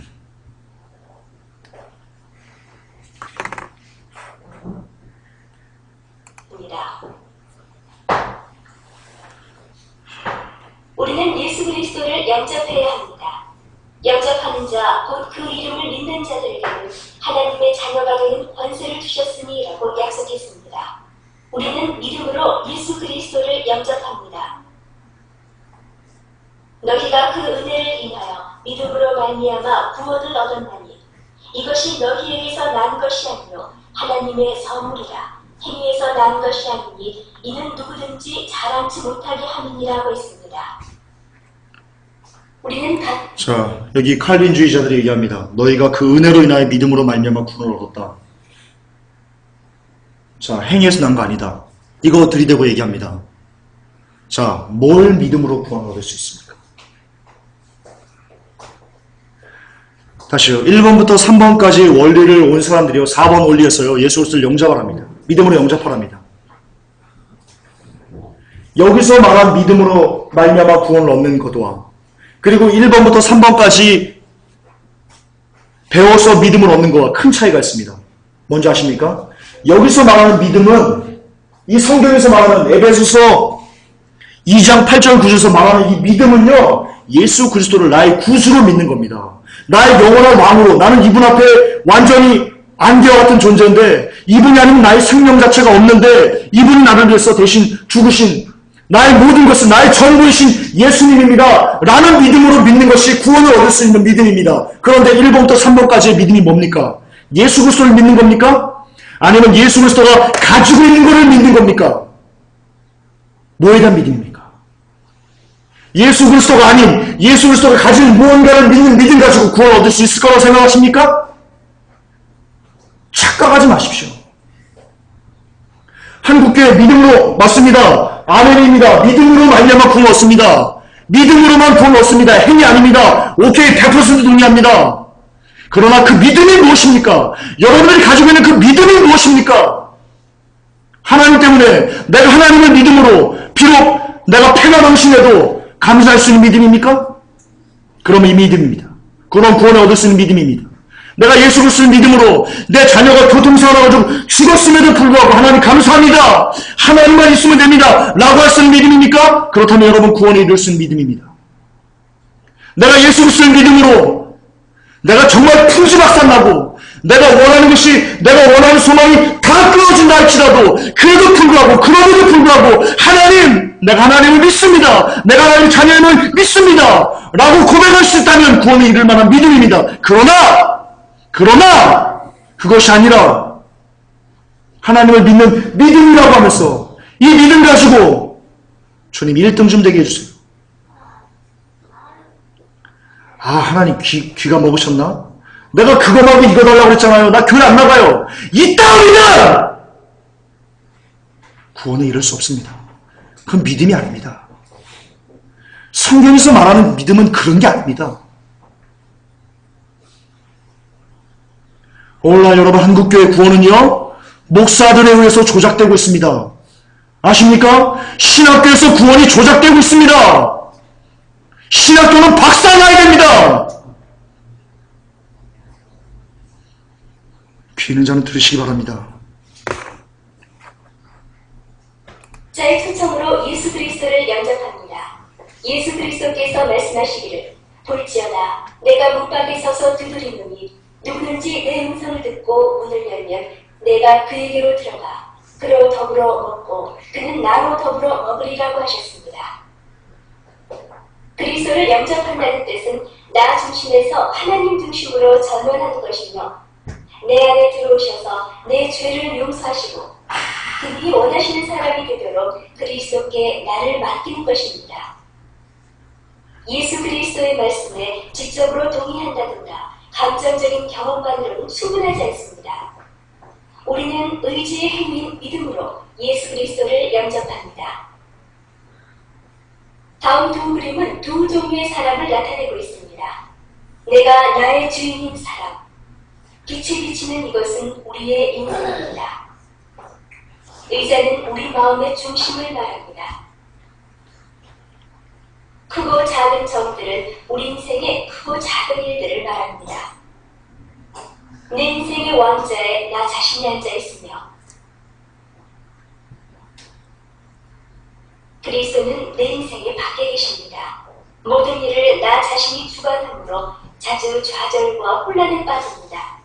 우리는 예수 그리스도를 영접해야 합니다. 영접하는 자, 곧 그 이름을 믿는 자들에게는 하나님의 자녀가 되는 권세를 주셨으니라고 약속했습니다. 우리는 믿음으로 예수 그리스도를 영접합니다. 너희가 그 은혜를 인하여 믿음으로 말미암아 구원을 얻었나니 이것이 너희에게서 난 것이 아니요 하나님의 선물이라. 행위에서 난 것이 아니니 이는 누구든지 자랑치 못하게 함이니라고 했습니다. 우리는 자, 여기 칼빈주의자들이 얘기합니다. 너희가 그 은혜로 인하여 믿음으로 말미암아 구원을 얻었다. 자, 행위에서 난 거 아니다. 이거 들이대고 얘기합니다. 자, 뭘 믿음으로 구원을 얻을 수 있습니까? 다시요. 1번부터 3번까지 원리를 온 사람들이요. 4번 원리에서요. 예수 그리스도를 영접하랍니다. 믿음으로 영접하랍니다. 여기서 말한 믿음으로 말미암아 구원을 얻는 것과 그리고 1번부터 3번까지 배워서 믿음을 얻는 것과 큰 차이가 있습니다. 뭔지 아십니까? 여기서 말하는 믿음은 이 성경에서 말하는 에베소서 2장 8절 9절에서 말하는 이 믿음은요. 예수 그리스도를 나의 구주로 믿는 겁니다. 나의 영원한 왕으로 나는 이분 앞에 완전히 안개와 같은 존재인데 이분이 아니면 나의 생명 자체가 없는데 이분이 나를 위해서 대신 죽으신 나의 모든 것은 나의 전부이신 예수님입니다. 라는 믿음으로 믿는 것이 구원을 얻을 수 있는 믿음입니다. 그런데 1번부터 3번까지의 믿음이 뭡니까? 예수 그리스도를 믿는 겁니까? 아니면 예수 그리스도가 가지고 있는 것을 믿는 겁니까? 뭐에 대한 믿음입니까? 예수 그리스도가 아닌 예수 그리스도가 가진 무언가를 믿는 믿음 가지고 구원을 얻을 수 있을 거라고 생각하십니까? 착각하지 마십시오. 한국교회 믿음으로 맞습니다. 아멘입니다. 믿음으로 말미암아 구원 얻습니다. 믿음으로만 구원 얻습니다. 행위 아닙니다. 오케이 100% 동의합니다. 그러나 그 믿음이 무엇입니까? 여러분들이 가지고 있는 그 믿음이 무엇입니까? 하나님 때문에 내가 하나님을 믿음으로 비록 내가 패가 넘신해도 감사할 수 있는 믿음입니까? 그러면 이 믿음입니다. 그럼 구원을 얻을 수 있는 믿음입니다. 내가 예수 그리스도를 믿음으로 내 자녀가 교통사고나가지고 죽었음에도 불구하고 하나님 감사합니다. 하나님만 있으면 됩니다. 라고 할 수 있는 믿음입니까? 그렇다면 여러분 구원에 이룰 수 있는 믿음입니다. 내가 예수 그리스도를 믿음으로 내가 정말 풍지박산나고 내가 원하는 것이 내가 원하는 소망이 다 끊어진다 할지라도 그럼에도 불구하고 하나님 내가 하나님을 믿습니다. 내가 하나님 자녀임을 믿습니다. 라고 고백할 수 있다면 구원에 이를 만한 믿음입니다. 그러나 그것이 아니라 하나님을 믿는 믿음이라고 하면서 이 믿음 가지고 주님 1등 좀 되게 해주세요. 아 하나님 귀가 먹으셨나? 내가 그거 말고 이거 달라고 그랬잖아요. 나 교회 안 나가요. 이 따위는 구원에 이를 수 없습니다. 그건 믿음이 아닙니다. 성경에서 말하는 믿음은 그런 게 아닙니다. 오늘날 여러분 한국교회 구원은요 목사들에 의해서 조작되고 있습니다. 아십니까? 신학교에서 구원이 조작되고 있습니다. 신학교는 박살나야 됩니다. 귀 있는 자는 들으시기 바랍니다. 자의 초청으로 예수 그리스도를 영접합니다. 예수 그리스도께서 말씀하시기를 볼지어다 내가 문밖에 서서 두드리노니 누구든지 내 음성을 듣고 문을 열면 내가 그에게로 들어가 그로 더불어 먹고 그는 나로 더불어 먹으리라고 하셨습니다. 그리스도를 영접한다는 뜻은 나 중심에서 하나님 중심으로 전환하는 것이며 내 안에 들어오셔서 내 죄를 용서하시고 그분이 원하시는 사람이 되도록 그리스도께 나를 맡기는 것입니다. 예수 그리스도의 말씀에 지적으로 동의한다든가 감정적인 경험만으로는 충분하지 않습니다. 우리는 의지의 행위인 믿음으로 예수 그리스도를 영접합니다. 다음 두 그림은 두 종류의 사람을 나타내고 있습니다. 내가 나의 주인인 사람. 빛이 비치는 이것은 우리의 인생입니다. 의자는 우리 마음의 중심을 말합니다. 크고 작은 점들은 우리 인생의 크고 작은 일들을 말합니다. 내 인생의 왕자에 나 자신이 앉아 있으며 그리스도는 내 인생의 밖에 계십니다. 모든 일을 나 자신이 주관함으로 자주 좌절과 혼란에 빠집니다.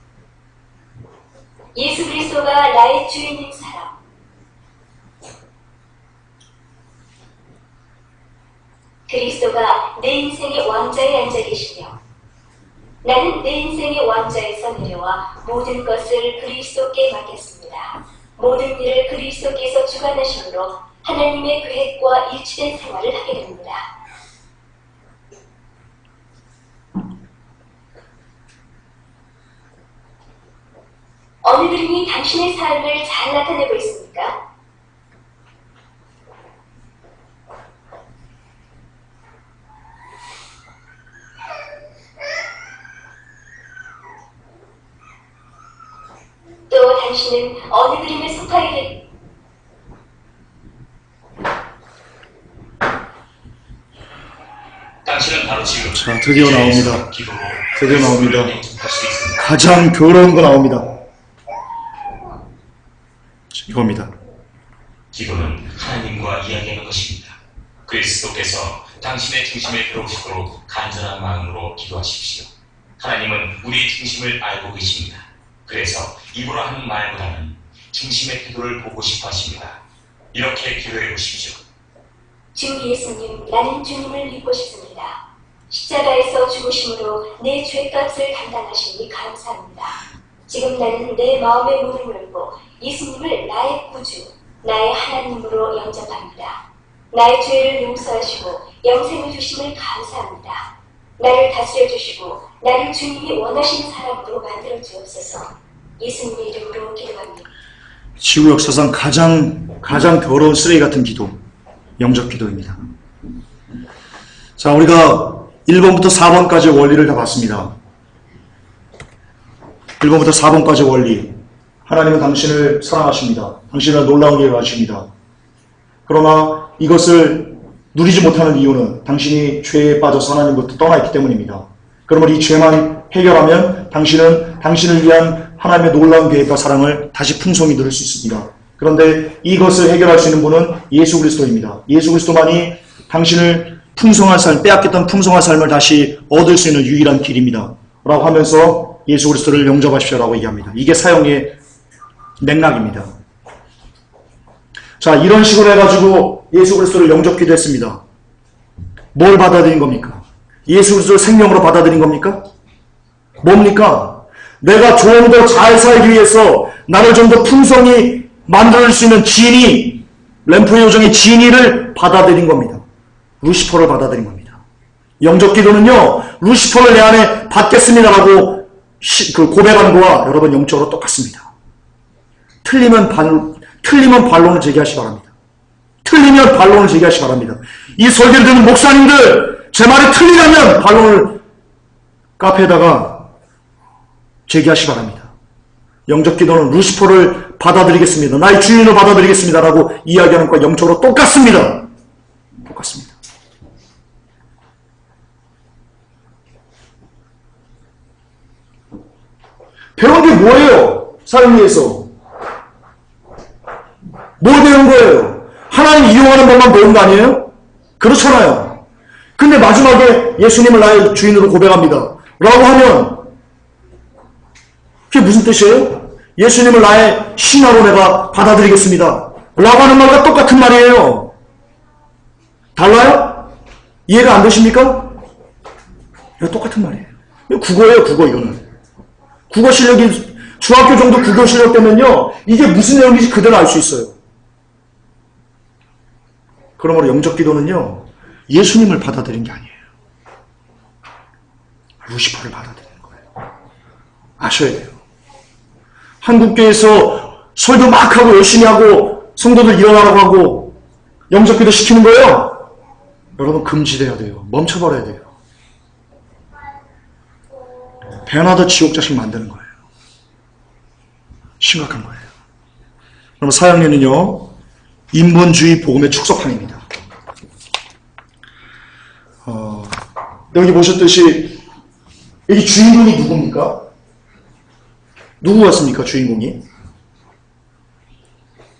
예수 그리스도가 나의 주인인 사람. 그리스도가 내 인생의 왕자에 앉아 계시며 나는 내 인생의 왕자에서 내려와 모든 것을 그리스도께 맡겼습니다. 모든 일을 그리스도께서 주관하심으로 하나님의 계획과 일치된 생활을 하게 됩니다. 어느 그림이 당신의 삶을 잘 나타내고 있습니까? 또 당신은 어느 그림에 속하게 될 당신은 바로 지금 자, 드디어 나옵니다. 기도로 드디어 나옵니다. 할 수 있습니다. 가장 더러운 거 나옵니다. 이겁니다. 기도는 하나님과 이야기하는 것입니다. 그리스도께서 당신의 중심에 들어오시도록 간절한 마음으로 기도하십시오. 하나님은 우리의 중심을 알고 계십니다. 그래서 입으로 하는 말보다는 중심의 태도를 보고 싶어 하십니다. 이렇게 기도해 보십시오. 주 예수님, 나는 주님을 믿고 싶습니다. 십자가에서 죽으심으로 내 죄값을 감당하시니 감사합니다. 지금 나는 내 마음의 문을 열고 예수님을 나의 구주, 나의 하나님으로 영접합니다. 나의 죄를 용서하시고 영생을 주심을 감사합니다. 나를 다스려 주시고 나를 주님이 원하시는 사람으로 만들어 주옵소서. 예수님의 이름으로 기도합니다. 지구 역사상 가장 더러운 쓰레기 같은 기도, 영접 기도입니다. 자, 우리가 1번부터 4번까지 원리를 다 봤습니다. 1번부터 4번까지 원리. 하나님은 당신을 사랑하십니다. 당신을 놀라운 일을 하십니다. 그러나 이것을 누리지 못하는 이유는 당신이 죄에 빠져서 하나님부터 떠나 있기 때문입니다. 그러면 이 죄만 해결하면 당신은 당신을 위한 하나님의 놀라운 계획과 사랑을 다시 풍성히 누릴 수 있습니다. 그런데 이것을 해결할 수 있는 분은 예수 그리스도입니다. 예수 그리스도만이 당신을 풍성한 삶, 빼앗겼던 풍성한 삶을 다시 얻을 수 있는 유일한 길입니다. 라고 하면서 예수 그리스도를 영접하십시오라고 얘기합니다. 이게 사형의 맥락입니다. 자, 이런 식으로 해가지고 예수 그리스도를 영접 기도했습니다. 뭘 받아들인 겁니까? 예수 그리스도를 생명으로 받아들인 겁니까? 뭡니까? 내가 좀 더 잘 살기 위해서 나를 좀 더 풍성히 만들 수 있는 지니, 램프의 요정의 지니를 받아들인 겁니다. 루시퍼를 받아들인 겁니다. 영접 기도는요, 루시퍼를 내 안에 받겠습니다라고 고백하는 거와 여러분 영적으로 똑같습니다. 틀리면 반론을 제기하시기 바랍니다. 틀리면 반론을 제기하시기 바랍니다. 이 설교를 듣는 목사님들, 제 말이 틀리다면 반론을 카페에다가 제기하시기 바랍니다. 영접 기도는 루시퍼를 받아들이겠습니다. 나의 주인을 받아들이겠습니다라고 이야기하는 것과 영적으로 똑같습니다. 똑같습니다. 배운 게 뭐예요? 삶 위해서. 뭘 배운 거예요? 하나님 이용하는 법만 배운 거 아니에요? 그렇잖아요. 근데 마지막에 예수님을 나의 주인으로 고백합니다. 라고 하면 그게 무슨 뜻이에요? 예수님을 나의 신하로 내가 받아들이겠습니다. 라고 하는 말과 똑같은 말이에요. 달라요? 이해가 안 되십니까? 똑같은 말이에요. 국어예요, 국어 이거는. 국어 실력이 중학교 정도 국어 실력 되면요. 이게 무슨 내용인지 그대로 알 수 있어요. 그러므로 영적 기도는요. 예수님을 받아들인 게 아니에요. 루시퍼를 받아들이는 거예요. 아셔야 돼요. 한국교회에서 설교 막 하고 열심히 하고 성도들 일어나라고 하고 영적 기도 시키는 거예요. 여러분 금지돼야 돼요. 멈춰버려야 돼요. 베나더 지옥 자식 만드는 거예요. 심각한 거예요. 그럼 사형리는요. 인본주의 복음의 축소판입니다. 여기 보셨듯이 여기 주인공이 누굽니까? 누구 같습니까? 주인공이?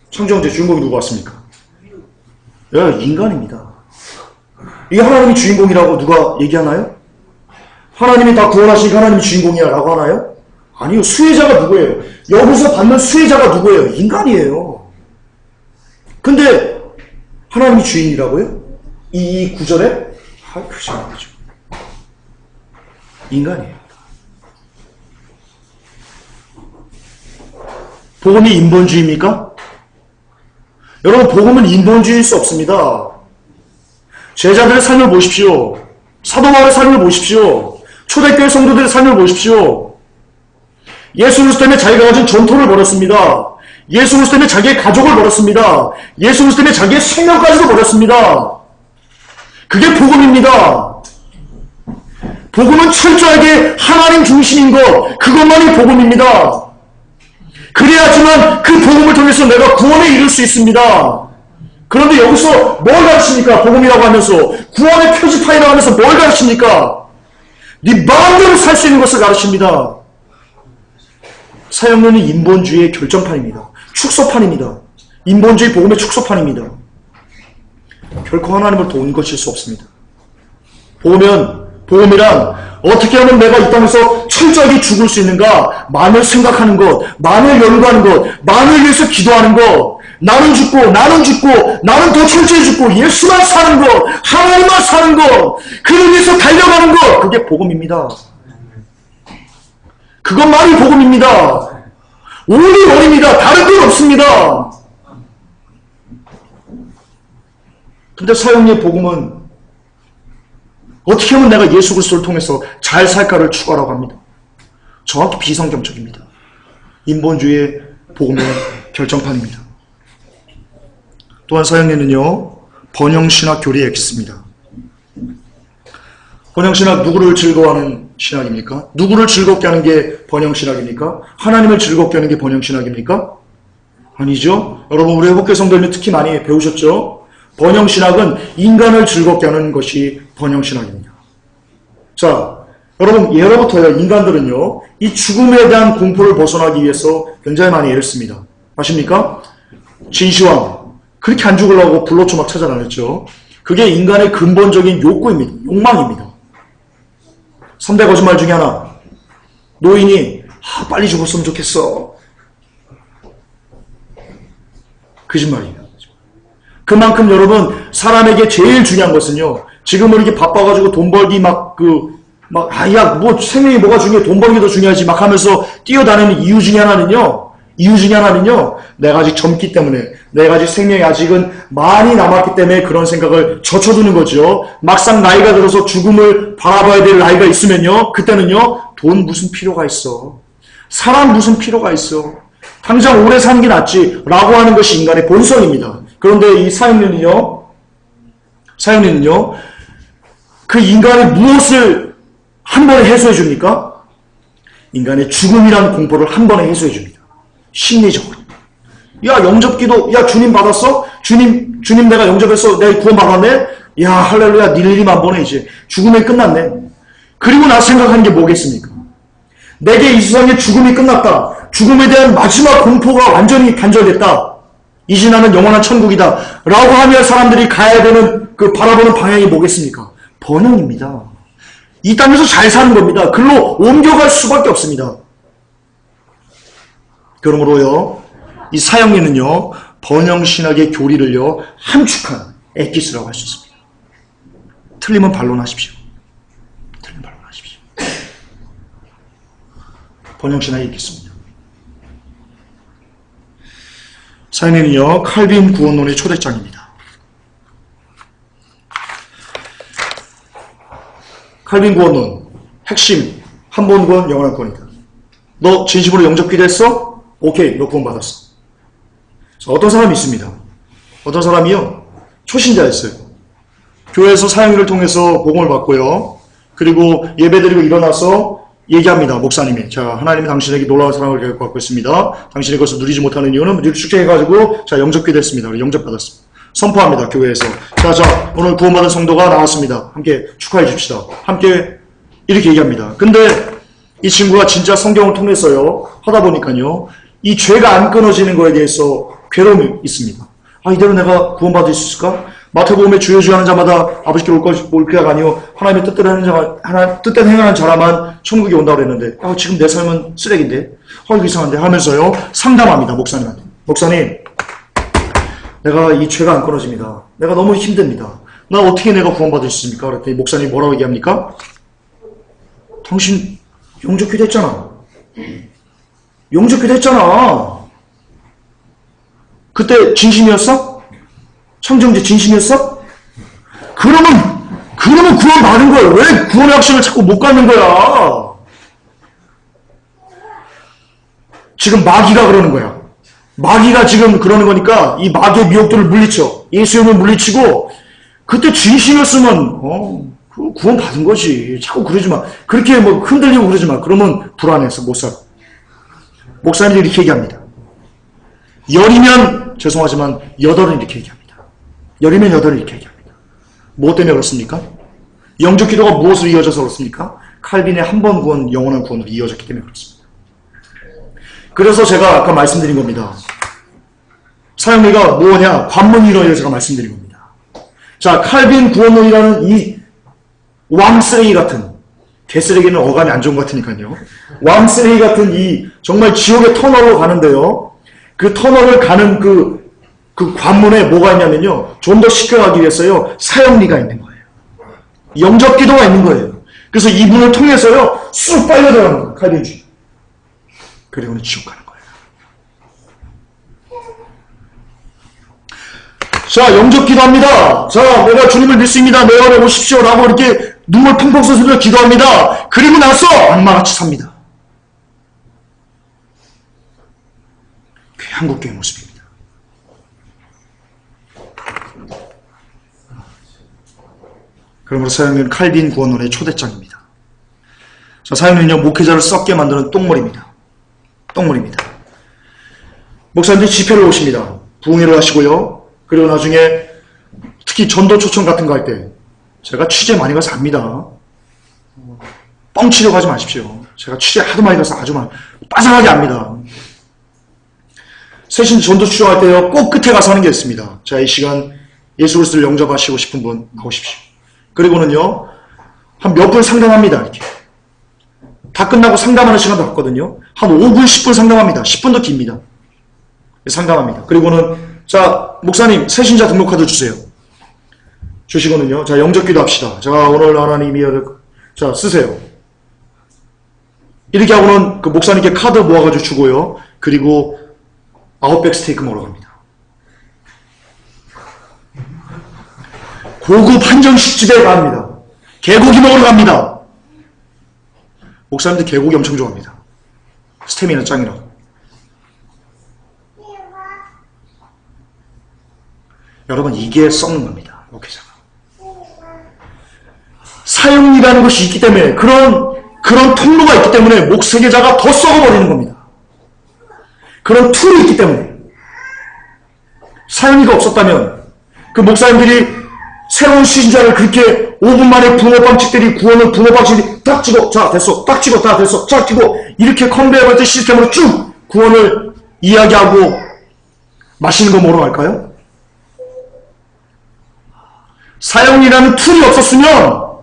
창조왕제 주인공이 누구 같습니까? 인간입니다. 이게 하나님이 주인공이라고 누가 얘기하나요? 하나님이 다 구원하시니까 하나님이 주인공이야 라고 하나요? 아니요. 수혜자가 누구예요? 여기서 받는 수혜자가 누구예요? 인간이에요. 근데 하나님이 주인이라고요? 이 구절에? 그렇지 않죠. 인간이에요. 복음이 인본주의입니까? 여러분 복음은 인본주의일 수 없습니다. 제자들의 삶을 보십시오. 사도 바울의 삶을 보십시오. 초대교회 성도들의 삶을 보십시오. 예수 그리스도 때문에 자기가 가진 전토를 버렸습니다. 예수 그리스도 때문에 자기의 가족을 버렸습니다. 예수 그리스도 때문에 자기의 생명까지도 버렸습니다. 그게 복음입니다. 복음은 철저하게 하나님 중심인 것, 그것만이 복음입니다. 그래야지만 그 복음을 통해서 내가 구원에 이룰 수 있습니다. 그런데 여기서 뭘 가르칩니까? 복음이라고 하면서 구원의 표지판이라고 하면서 뭘 가르칩니까? 네 마음대로 살 수 있는 것을 가르칩니다. 사형론은 인본주의의 결정판입니다. 축소판입니다. 인본주의 복음의 축소판입니다. 결코 하나님을 도운 것일 수 없습니다. 복음이란 어떻게 하면 내가 이 땅에서 철저하게 죽을 수 있는가? 만을 생각하는 것, 만을 연구하는 것, 만을 위해서 기도하는 것, 나는 죽고 나는 더 철저히 죽고 예수만 사는 것, 하나님만 사는 것, 그를 위해서 달려가는 것, 그게 복음입니다. 그것만이 복음입니다. 오리 원입니다. 다른 것 없습니다. 근데 사형리의 복음은 어떻게 하면 내가 예수 그리스도를 통해서 잘 살까를 추구하라고 합니다. 정확히 비성경적입니다. 인본주의의 복음의 결정판입니다. 또한 사형리는요. 번영신학 교리의 엑스입니다. 번영신학 누구를 즐거워하는 신학입니까? 누구를 즐겁게 하는 게 번영신학입니까? 하나님을 즐겁게 하는 게 번영신학입니까? 아니죠. 여러분 우리 회복교 성도님이 특히 많이 배우셨죠? 번영신학은 인간을 즐겁게 하는 것이 번영신학입니다. 자, 여러분 예로부터요. 인간들은요. 이 죽음에 대한 공포를 벗어나기 위해서 굉장히 많이 애를 씁니다. 아십니까? 진시황 그렇게 안 죽으려고 불로초 막 찾아다녔죠. 그게 인간의 근본적인 욕구입니다. 욕망입니다. 3대 거짓말 중에 하나. 노인이 빨리 죽었으면 좋겠어. 거짓말이에요. 그만큼 여러분 사람에게 제일 중요한 것은요. 지금은 이렇게 바빠가지고 돈 벌기 생명이 뭐가 중요해? 돈 벌기 더 중요하지 막 하면서 뛰어다니는 이유 중에 하나는요. 내가 아직 젊기 때문에, 내가 아직 생명이 아직은 많이 남았기 때문에 그런 생각을 젖혀두는 거죠. 막상 나이가 들어서 죽음을 바라봐야 될 나이가 있으면요. 그때는요. 돈 무슨 필요가 있어. 사람 무슨 필요가 있어. 당장 오래 사는 게 낫지. 라고 하는 것이 인간의 본성입니다. 그런데 이 사형리는요. 그 인간의 무엇을 한 번에 해소해 줍니까? 인간의 죽음이라는 공포를 한 번에 해소해 줍니다. 심리적으로. 야, 영접기도, 야, 주님 받았어? 주님 내가 영접했어? 내가 구원 받았네? 야, 할렐루야, 네 일이만 보내, 이제. 죽음이 끝났네. 그리고 나 생각하는 게 뭐겠습니까? 내게 이 세상에 죽음이 끝났다. 죽음에 대한 마지막 공포가 완전히 단절됐다. 이제 나는 영원한 천국이다. 라고 하며 사람들이 가야 되는 그 바라보는 방향이 뭐겠습니까? 번영입니다. 이 땅에서 잘 사는 겁니다. 글로 옮겨갈 수밖에 없습니다. 그러므로요, 이 사형리는요, 번영신학의 교리를요, 함축한 엑기스라고 할 수 있습니다. 틀리면 반론하십시오. 틀리면 반론하십시오. 번영신학의 엑기스입니다. 사형리는요, 칼빈 구원론의 초대장입니다. 칼빈 구원론 핵심 한 번 구원 영원한 구원이다. 너 진심으로 영접 기도했어? 오케이, 너 구원받았어. 자, 어떤 사람이 있습니다. 어떤 사람이요, 초신자였어요. 교회에서 사형리를 통해서 복음을 받고요, 그리고 예배드리고 일어나서 얘기합니다. 목사님이, 자, 하나님이 당신에게 놀라운 사랑을 계획받고 있습니다. 당신이 그것을 누리지 못하는 이유는 우리를 축제해가지고, 자, 영접 기도했습니다. 우리 영접 받았습니다. 선포합니다. 교회에서. 자, 오늘 구원받은 성도가 나왔습니다. 함께 축하해 줍시다. 함께 이렇게 얘기합니다. 근데 이 친구가 진짜 성경을 통해서요, 하다 보니까요, 이 죄가 안 끊어지는 거에 대해서 괴로움이 있습니다. 아, 이대로 내가 구원받을 수 있을까? 마태복음에 주여 주여 하는 자마다 아버지께 올 그야가 아니요 하나님의 뜻대로 행하는 자라만 천국에 온다고 그랬는데, 아, 지금 내 삶은 쓰레기인데, 이거 이상한데 하면서요, 상담합니다. 목사님한테. 목사님, 내가 이 죄가 안 끊어집니다. 내가 너무 힘듭니다. 나 어떻게 내가 구원받을 수 있습니까? 그랬더니 목사님이 뭐라고 얘기합니까? 당신 영접기도 했잖아. 영접기도 했잖아. 그때 진심이었어? 청정제 진심이었어? 그러면 구원 받은 거야. 왜 구원의 확신을 자꾸 못 갖는 거야? 지금 마귀가 그러는 거야. 마귀가 지금 그러는 거니까 이 마귀의 미혹들을 물리쳐. 예수의 이름을 물리치고, 그때 진심이었으면 구원 받은 거지. 자꾸 그러지 마. 그렇게 뭐 흔들리고 그러지 마. 그러면 불안해서 못 살아. 목사님들이 이렇게 얘기합니다. 열이면 죄송하지만 여덟은 이렇게 얘기합니다. 열이면 여덟은 이렇게 얘기합니다. 무엇 때문에 그렇습니까? 영접 기도가 무엇으로 이어져서 그렇습니까? 칼빈의 한 번 구원, 영원한 구원으로 이어졌기 때문에 그렇습니다. 그래서 제가 아까 말씀드린 겁니다. 사형리가 뭐냐? 관문이론을 제가 말씀드린 겁니다. 자, 칼빈 구원론이라는 이 왕쓰레기 같은, 개쓰레기는 어감이 안 좋은 것 같으니까요. 왕쓰레기 같은 이 정말 지옥의 터널로 가는데요. 그 터널을 가는 그 관문에 뭐가 있냐면요. 좀 더 쉽게 가기 위해서요. 사형리가 있는 거예요. 영접 기도가 있는 거예요. 그래서 이 문을 통해서요. 쑥 빨려 들어가는 거예요. 칼빈주의. 그리고는 지옥 가는 거예요. 자, 영접 기도합니다. 자, 내가 주님을 믿습니다. 내 안에 오십시오. 라고 이렇게 눈물 펑펑 쏟으며 기도합니다. 그리고 나서 악마같이 삽니다. 그게 한국교회 모습입니다. 그러므로 사형리는 칼빈 구원론의 초대장입니다. 자, 사형리는요, 목회자를 썩게 만드는 똥물입니다. 똥물입니다. 목사님들이 집회를 오십니다. 부흥회를 하시고요. 그리고 나중에 특히 전도 초청 같은 거 할 때 제가 취재 많이 가서 압니다. 뻥치려고 하지 마십시오. 제가 취재 하도 많이 가서 아주 빠삭하게 압니다. 세신 전도 추종할 때요, 꼭 끝에 가서 하는 게 있습니다. 자, 이 시간 예수 그리스도를 영접하시고 싶은 분 나오십시오. 그리고는요, 한 몇 분 상담합니다. 이렇게. 다 끝나고 상담하는 시간도 갖거든요. 한 5분, 10분 상담합니다. 10분 더 깁니다. 상담합니다. 그리고는, 자, 목사님, 새신자 등록카드 주세요. 주시고는요, 자, 영접기도 합시다. 자, 오늘 하나님이, 자, 쓰세요. 이렇게 하고는 그 목사님께 카드 모아가지고 주고요. 그리고 아웃백 스테이크 먹으러 갑니다. 고급 한정식집에 갑니다. 개고기 먹으러 갑니다. 목사님들 개고기 엄청 좋아합니다. 스테미나 짱이라고. 여러분, 이게 썩는 겁니다. 목회자가. 사형이라는 것이 있기 때문에, 그런 통로가 있기 때문에 목회자가 더 썩어버리는 겁니다. 그런 툴이 있기 때문에. 사형이가 없었다면 그 목사님들이 새로운 신자를 그렇게 5분 만에 붕어빵집들이 구원을 붕어빵집이 딱 찍어, 자 됐어, 딱 찍어, 다 됐어, 딱 찍어, 이렇게 컨베이어 벨트 시스템으로 쭉 구원을 이야기하고 마시는 거 뭐로 할까요? 사형이라는 툴이 없었으면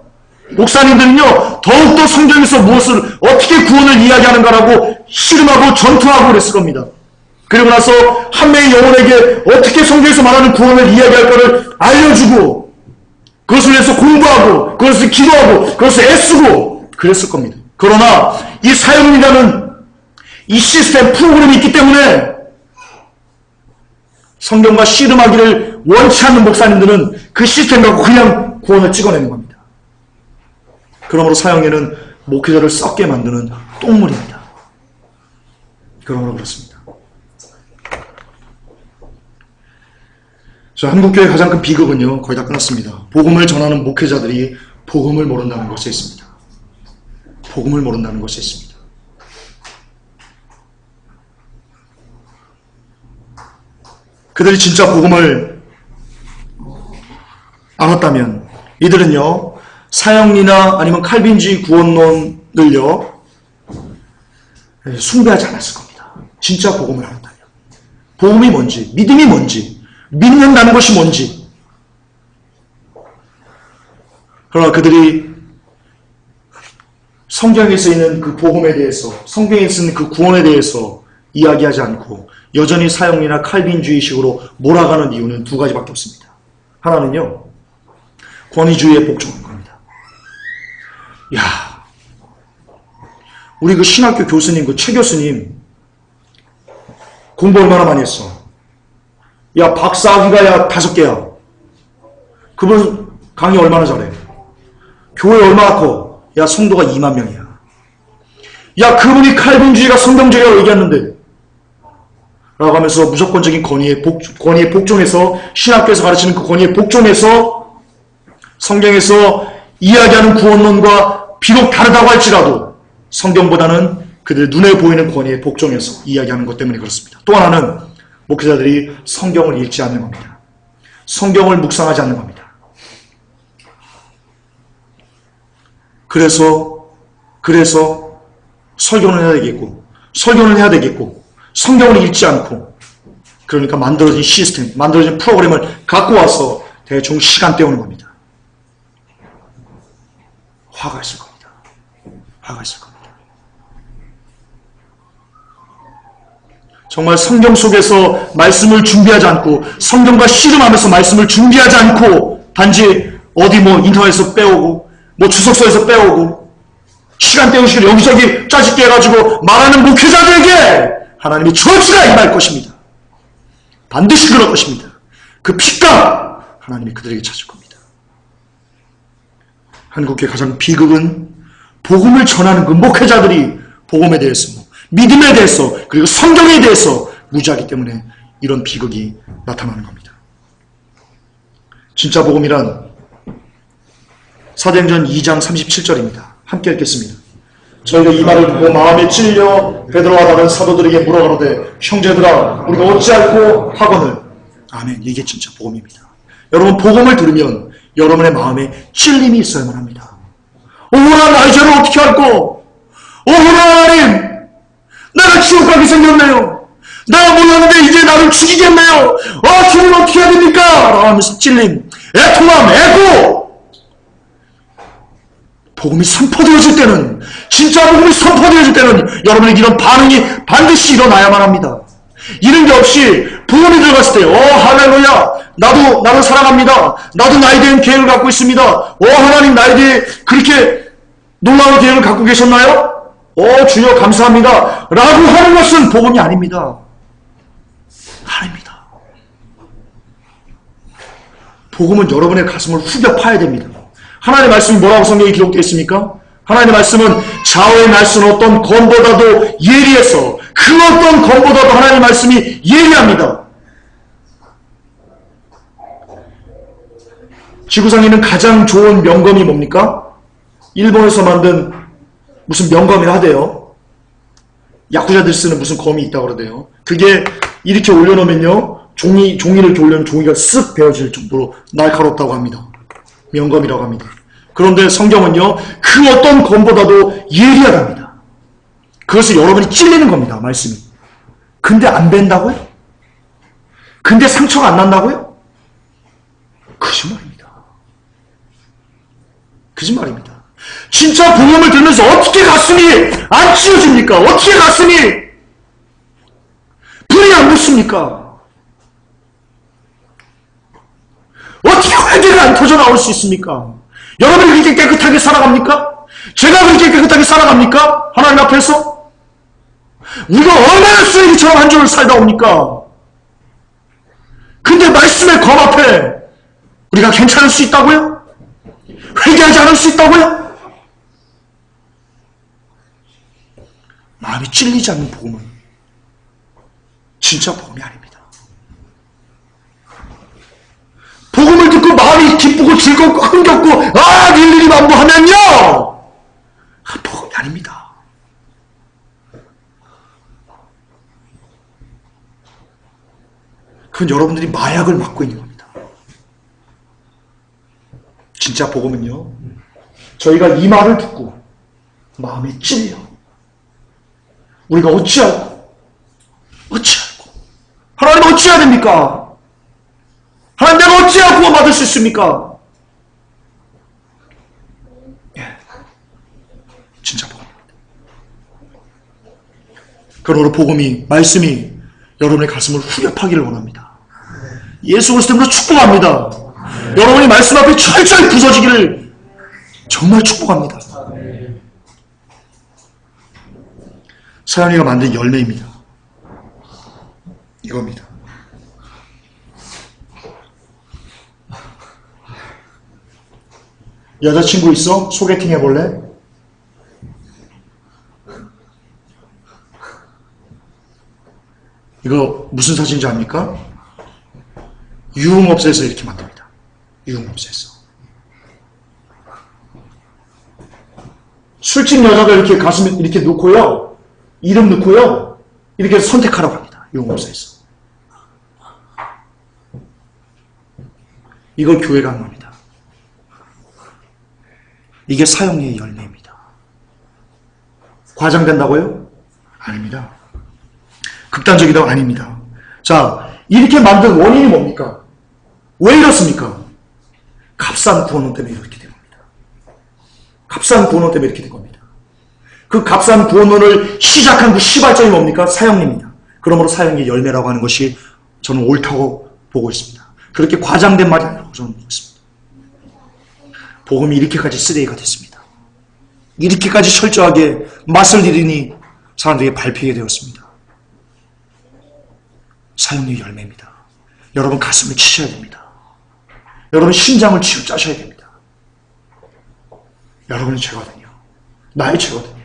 목사님들은요, 더욱더 성경에서 무엇을, 어떻게 구원을 이야기하는가라고 씨름하고 전투하고 그랬을 겁니다. 그리고 나서 한 명의 영혼에게 어떻게 성경에서 말하는 구원을 이야기할까를 알려주고, 그것을 위해서 공부하고, 그것을 기도하고, 그것을 애쓰고, 그랬을 겁니다. 그러나, 이 사형이라는 이 시스템, 프로그램이 있기 때문에, 성경과 씨름하기를 원치 않는 목사님들은 그 시스템 갖고 그냥 구원을 찍어내는 겁니다. 그러므로 사형에는 목회자를 썩게 만드는 똥물입니다. 그러므로 그렇습니다. 자, 한국교회의 가장 큰 비극은요, 거의 다 끝났습니다. 복음을 전하는 목회자들이 복음을 모른다는 것에 있습니다. 복음을 모른다는 것에 있습니다. 그들이 진짜 복음을 알았다면 이들은요, 사형리나 아니면 칼빈주의 구원론을요, 숭배하지 않았을 겁니다. 진짜 복음을 알았다면. 복음이 뭔지, 믿음이 뭔지, 믿는다는 것이 뭔지. 그러나 그들이 성경에 쓰이는 그 복음에 대해서, 성경에 쓰는 그 구원에 대해서 이야기하지 않고 여전히 사형리나 칼빈주의식으로 몰아가는 이유는 두 가지밖에 없습니다. 하나는요, 권위주의에 복종한 겁니다. 야, 우리 그 신학교 교수님, 그 최 교수님 공부 얼마나 많이 했어? 야, 박사학위가 야 5개야. 그분 강의 얼마나 잘해? 교회 얼마나 커? 야, 성도가 2만 명이야. 야, 그분이 칼빈주의가 성경적이라고 얘기했는데 라고 하면서 무조건적인 권위에 복종해서, 신학교에서 가르치는 그 권위에 복종해서 성경에서 이야기하는 구원론과 비록 다르다고 할지라도 성경보다는 그들 눈에 보이는 권위에 복종해서 이야기하는 것 때문에 그렇습니다. 또 하나는 목회자들이 성경을 읽지 않는 겁니다. 성경을 묵상하지 않는 겁니다. 그래서 설교는 해야 되겠고, 성경을 읽지 않고, 그러니까 만들어진 시스템, 만들어진 프로그램을 갖고 와서 대충 시간 때우는 겁니다. 화가 있을 겁니다. 화가 있을 겁니다. 정말 성경 속에서 말씀을 준비하지 않고, 성경과 씨름하면서 말씀을 준비하지 않고, 단지 어디 인터넷에서 빼오고, 주석서에서 빼오고, 시간 때우시기를 여기저기 짜집게 해가지고 말하는 목회자들에게 하나님이 저주가 임할 것입니다. 반드시 그럴 것입니다. 그 핏감 하나님이 그들에게 찾을 겁니다. 한국교회 가장 비극은 복음을 전하는 그 목회자들이 복음에 대해서, 믿음에 대해서, 그리고 성경에 대해서 무지하기 때문에 이런 비극이 나타나는 겁니다. 진짜 복음이란 사도행전 2장 37절입니다. 함께 읽겠습니다. 저희가 이 말을 듣고 마음에 찔려 베드로와 다른 사도들에게 물어가로되 형제들아 우리가 어찌할꼬 하거늘. 아멘. 이게 진짜 복음입니다. 여러분, 복음을 들으면 여러분의 마음에 찔림이 있어야만 합니다. 하나님, 나의 죄를 어떻게 할꼬? 하나님, 내가 지옥 가게 생겼네요. 내가 몰랐는데 이제 나를 죽이겠네요. 주님 어떻게 해야 됩니까? 라고 하면서 찔림, 애통함, 애고. 복음이 선포되어질 때는, 진짜 복음이 선포되어질 때는 여러분에게 이런 반응이 반드시 일어나야만 합니다. 이런 게 없이 부모님 들어갔을 때 할렐루야, 나도 사랑합니다. 나도 나에 대한 계획을 갖고 있습니다. 하나님, 나에 대해 그렇게 놀라운 계획을 갖고 계셨나요? 주여 감사합니다 라고 하는 것은 복음이 아닙니다. 아닙니다. 복음은 여러분의 가슴을 후벼 파야 됩니다. 하나님의 말씀이 뭐라고 성경에 기록되어 있습니까? 하나님의 말씀은 좌우의 날씨는 어떤 검보다도 예리해서, 그 어떤 검보다도 하나님의 말씀이 예리합니다. 지구상에 있는 가장 좋은 명검이 뭡니까? 일본에서 만든 무슨 명검이라 하대요. 야쿠자들 쓰는 무슨 검이 있다고 그러대요. 그게 이렇게 올려놓으면요, 종이를 이렇게 올려놓으면 종이가 쓱 베어질 정도로 날카롭다고 합니다. 명검이라고 합니다. 그런데 성경은요, 그 어떤 검보다도 예리하답니다. 그것을 여러분이 찔리는 겁니다, 말씀이. 근데 안 벤다고요? 근데 상처가 안 난다고요? 거짓말입니다. 거짓말입니다. 진짜 복음을 들으면서 어떻게 가슴이 안 찢어집니까? 어떻게 가슴이 불이 안 붙습니까? 어떻게 회개가 안 터져 나올 수 있습니까? 여러분이 그렇게 깨끗하게 살아갑니까? 제가 그렇게 깨끗하게 살아갑니까? 하나님 앞에서? 우리가 얼마나 쓰레기처럼 한 주를 살다 옵니까? 근데 말씀의 검 앞에 우리가 괜찮을 수 있다고요? 회개하지 않을 수 있다고요? 마음이 찔리지 않는 복음은 진짜 복음이 아닙니다. 복음을 듣고 마음이 기쁘고 즐겁고 흥겹고 일일이 만부하면요, 복음이 아닙니다. 그건 여러분들이 마약을 맡고 있는 겁니다. 진짜 복음은요, 저희가 이 말을 듣고 마음에 찔려 우리가 어찌하고 하나님 어찌해야 됩니까? 하나님 내가 어찌해야 구원받을 수 있습니까? 진짜 복음입니다. 그러므로 복음이, 말씀이 여러분의 가슴을 후련하기를 원합니다. 예수 그리스도로 축복합니다. 여러분이 말씀 앞에 철저히 부서지기를 정말 축복합니다. 사연이가 만든 열매입니다. 이겁니다. 여자친구 있어? 소개팅 해볼래? 이거 무슨 사진인지 압니까? 유흥업소에서 이렇게 만듭니다. 유흥업소에서. 술집 여자가 이렇게 가슴에 이렇게 놓고요, 이름 넣고요, 이렇게 선택하라고 합니다. 유흥업소에서. 이걸 교회가 하는 겁니다. 이게 사형리의 열매입니다. 과장된다고요? 아닙니다. 극단적이다고 아닙니다. 자, 이렇게 만든 원인이 뭡니까? 왜 이렇습니까? 값싼 구원원 때문에 이렇게 된 겁니다. 값싼 구원원 때문에 이렇게 된 겁니다. 그 값싼 구원원을 시작한 그 시발점이 뭡니까? 사형리입니다. 그러므로 사형리의 열매라고 하는 것이 저는 옳다고 보고 있습니다. 그렇게 과장된 말이 아니라고 저는 보고 있습니다. 복음이 이렇게까지 쓰레기가 됐습니다. 이렇게까지 철저하게 맛을 들이니 사람들에게 밟히게 되었습니다. 사형리의 열매입니다. 여러분 가슴을 치셔야 됩니다. 여러분 심장을 치우짜셔야 됩니다. 여러분의 죄거든요. 나의 죄거든요.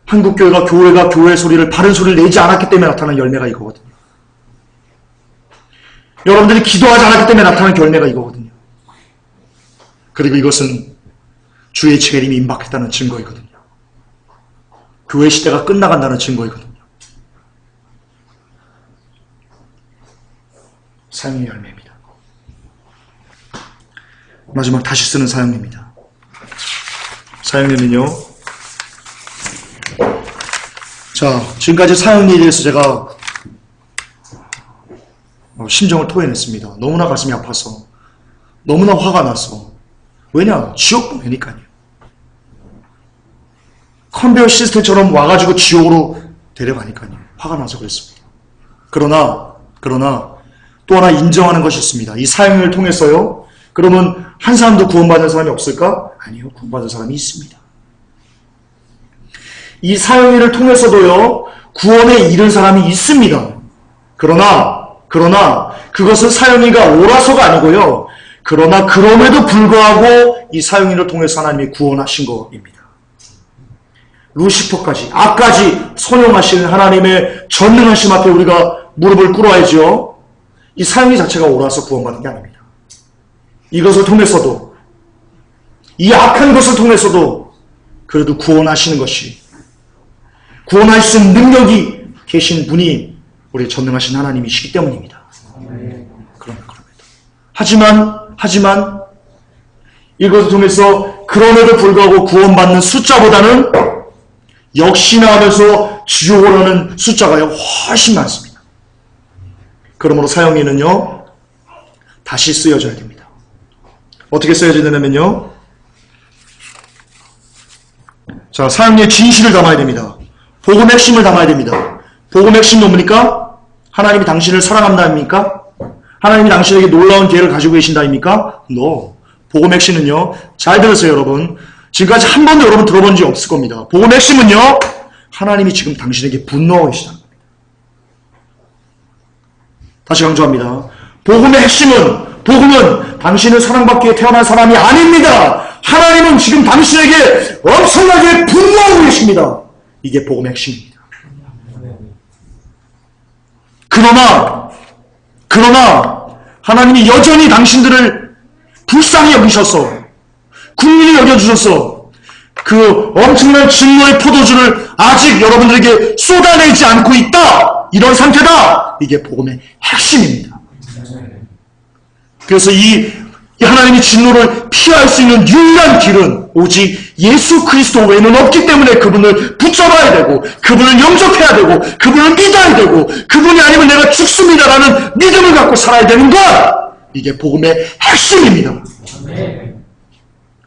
한국교회가 교회의 소리를, 바른 소리를 내지 않았기 때문에 나타난 열매가 이거거든요. 여러분들이 기도하지 않았기 때문에 나타난 열매가 이거거든요. 그리고 이것은 주의 재림이 임박했다는 증거이거든요. 교회 시대가 끝나간다는 증거이거든요. 사형의 열매입니다. 마지막 다시 쓰는 사형리입니다. 사형리는요, 자, 지금까지 사형리에 대해서 제가 심정을 토해냈습니다. 너무나 가슴이 아파서, 너무나 화가 나서. 왜냐? 지옥 보내니까요. 컨베이어 시스템처럼 와가지고 지옥으로 데려가니까요. 화가 나서 그랬습니다. 그러나 또 하나 인정하는 것이 있습니다. 이 사형을 통해서요, 그러면 한 사람도 구원받은 사람이 없을까? 아니요, 구원받은 사람이 있습니다. 이 사형을 통해서도요, 구원에 이른 사람이 있습니다. 그러나 그것은 사형이가 옳아서가 아니고요, 그러나 그럼에도 불구하고 이 사형을 통해서 하나님이 구원하신 것입니다. 루시퍼까지, 악까지 선용하시는 하나님의 전능하심 앞에 우리가 무릎을 꿇어야죠. 이 사형리 자체가 옳아서 구원받은 게 아닙니다. 이것을 통해서도, 이 악한 것을 통해서도 그래도 구원하시는 것이, 구원할 수 있는 능력이 계신 분이 우리 전능하신 하나님이시기 때문입니다. 그럽니다. 하지만 이것을 통해서 그럼에도 불구하고 구원받는 숫자보다는 역시나 하면서 지옥을 하는 숫자가 훨씬 많습니다. 그러므로 사형리는요, 다시 쓰여져야 됩니다. 어떻게 써야지 되냐면요. 자, 사형리에 진실을 담아야 됩니다. 복음의 핵심을 담아야 됩니다. 복음의 핵심은 뭡니까? 하나님이 당신을 사랑한다입니까? 하나님이 당신에게 놀라운 기회를 가지고 계신다입니까? No. 복음의 핵심은요. 잘 들으세요, 여러분. 지금까지 한 번도 여러분 들어본 적이 없을 겁니다. 복음의 핵심은요. 하나님이 지금 당신에게 분노하고 계시다. 다시 강조합니다. 복음의 핵심은, 복음은 당신은 사랑받기 위해 태어난 사람이 아닙니다. 하나님은 지금 당신에게 엄청나게 분노하고 계십니다. 이게 복음의 핵심입니다. 그러나 하나님이 여전히 당신들을 불쌍히 여기셔서 국민이 여겨주셔서 그 엄청난 진노의 포도주를 아직 여러분들에게 쏟아내지 않고 있다. 이런 상태다. 이게 복음의 핵심입니다. 그래서 이 하나님의 진노를 피할 수 있는 유일한 길은 오직 예수 그리스도 외에는 없기 때문에 그분을 붙잡아야 되고 그분을 영접해야 되고 그분을 믿어야 되고 그분이 아니면 내가 죽습니다라는 믿음을 갖고 살아야 되는 것. 이게 복음의 핵심입니다.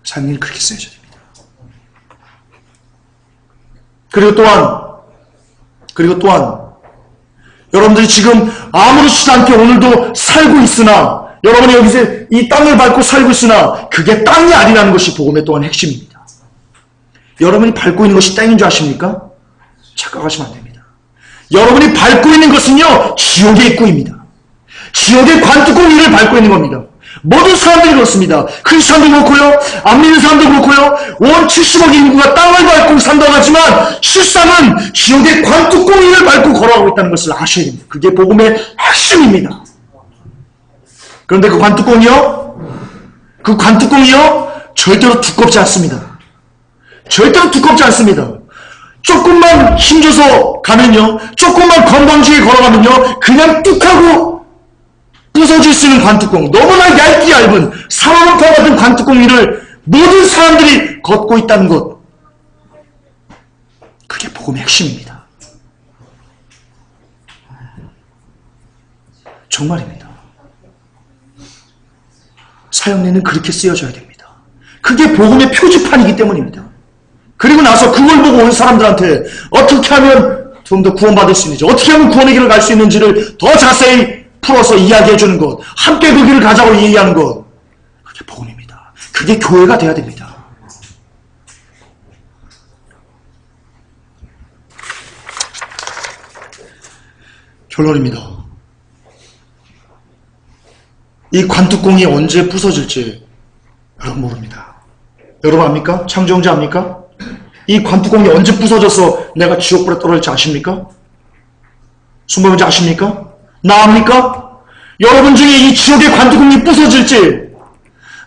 삶을 그렇게 써야죠 됩니다. 그리고 또한 여러분들이 지금 아무렇지도 않게 오늘도 살고 있으나 여러분이 여기서 이 땅을 밟고 살고 있으나 그게 땅이 아니라는 것이 복음의 또한 핵심입니다. 여러분이 밟고 있는 것이 땅인 줄 아십니까? 착각하시면 안 됩니다. 여러분이 밟고 있는 것은요, 지옥의 입구입니다. 지옥의 관뚜껑 위를 밟고 있는 겁니다. 모든 사람들이 그렇습니다. 크리스천도 그렇고요, 안 믿는 사람도 그렇고요, 온 70억 인구가 땅을 밟고 산다고 하지만 실상은 지옥의 관뚜껑 위를 밟고 걸어가고 있다는 것을 아셔야 됩니다. 그게 복음의 핵심입니다. 그런데 그 관뚜껑이요, 절대로 두껍지 않습니다. 절대로 두껍지 않습니다. 조금만 힘줘서 가면요, 조금만 건방지게 걸어가면요, 그냥 뚝 하고 부서질 수 있는 관뚜껑, 너무나 얇기 얇은 사망과 같은 관뚜껑 위를 모든 사람들이 걷고 있다는 것, 그게 복음의 핵심입니다. 정말입니다. 사형리는 그렇게 쓰여져야 됩니다. 그게 복음의 표지판이기 때문입니다. 그리고 나서 그걸 보고 온 사람들한테 어떻게 하면 좀 더 구원받을 수 있는지, 어떻게 하면 구원의 길을 갈 수 있는지를 더 자세히 풀어서 이야기해주는 것, 함께 그 길을 가자고 얘기하는 것, 그게 복음입니다. 그게 교회가 돼야 됩니다. 결론입니다. 이 관뚜껑이 언제 부서질지 여러분 모릅니다. 여러분 압니까? 창조형제 압니까? 이 관뚜껑이 언제 부서져서 내가 지옥불에 떨어질지 아십니까? 순범형제 아십니까? 나 압니까? 여러분 중에 이 지옥의 관뚜껑이 부서질지,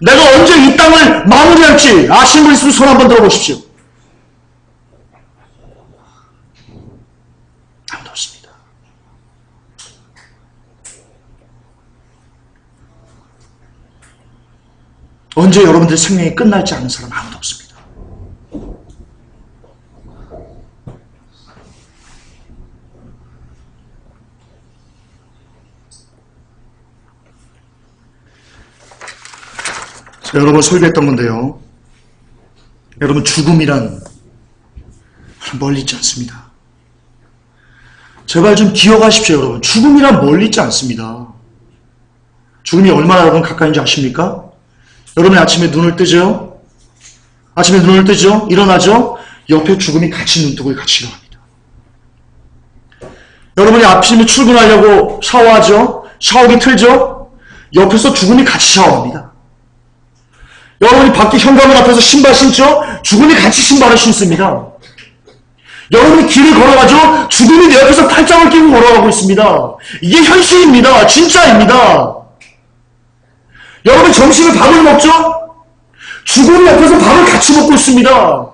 내가 언제 이 땅을 마무리할지 아시는 분 있으면 손 한번 들어보십시오. 아무도 없습니다. 언제 여러분들 생명이 끝날지 아는 사람 아무도 없습니다. 제가 여러 번 설교했던 건데요. 여러분, 죽음이란 멀리 있지 않습니다. 제발 좀 기억하십시오, 여러분. 죽음이란 멀리 있지 않습니다. 죽음이 얼마나 여러분 가까이인지 아십니까? 여러분이 아침에 눈을 뜨죠? 아침에 눈을 뜨죠? 일어나죠? 옆에 죽음이 같이 눈뜨고 같이 일어납니다. 여러분이 아침에 출근하려고 샤워하죠? 샤워기 틀죠? 옆에서 죽음이 같이 샤워합니다. 여러분이 밖에 현관문 앞에서 신발 신죠? 죽음이 같이 신발을 신습니다. 여러분이 길을 걸어가죠? 죽음이 내 옆에서 팔짱을 끼고 걸어가고 있습니다. 이게 현실입니다. 진짜입니다. 여러분 점심에 밥을 먹죠? 죽음이 옆에서 밥을 같이 먹고 있습니다.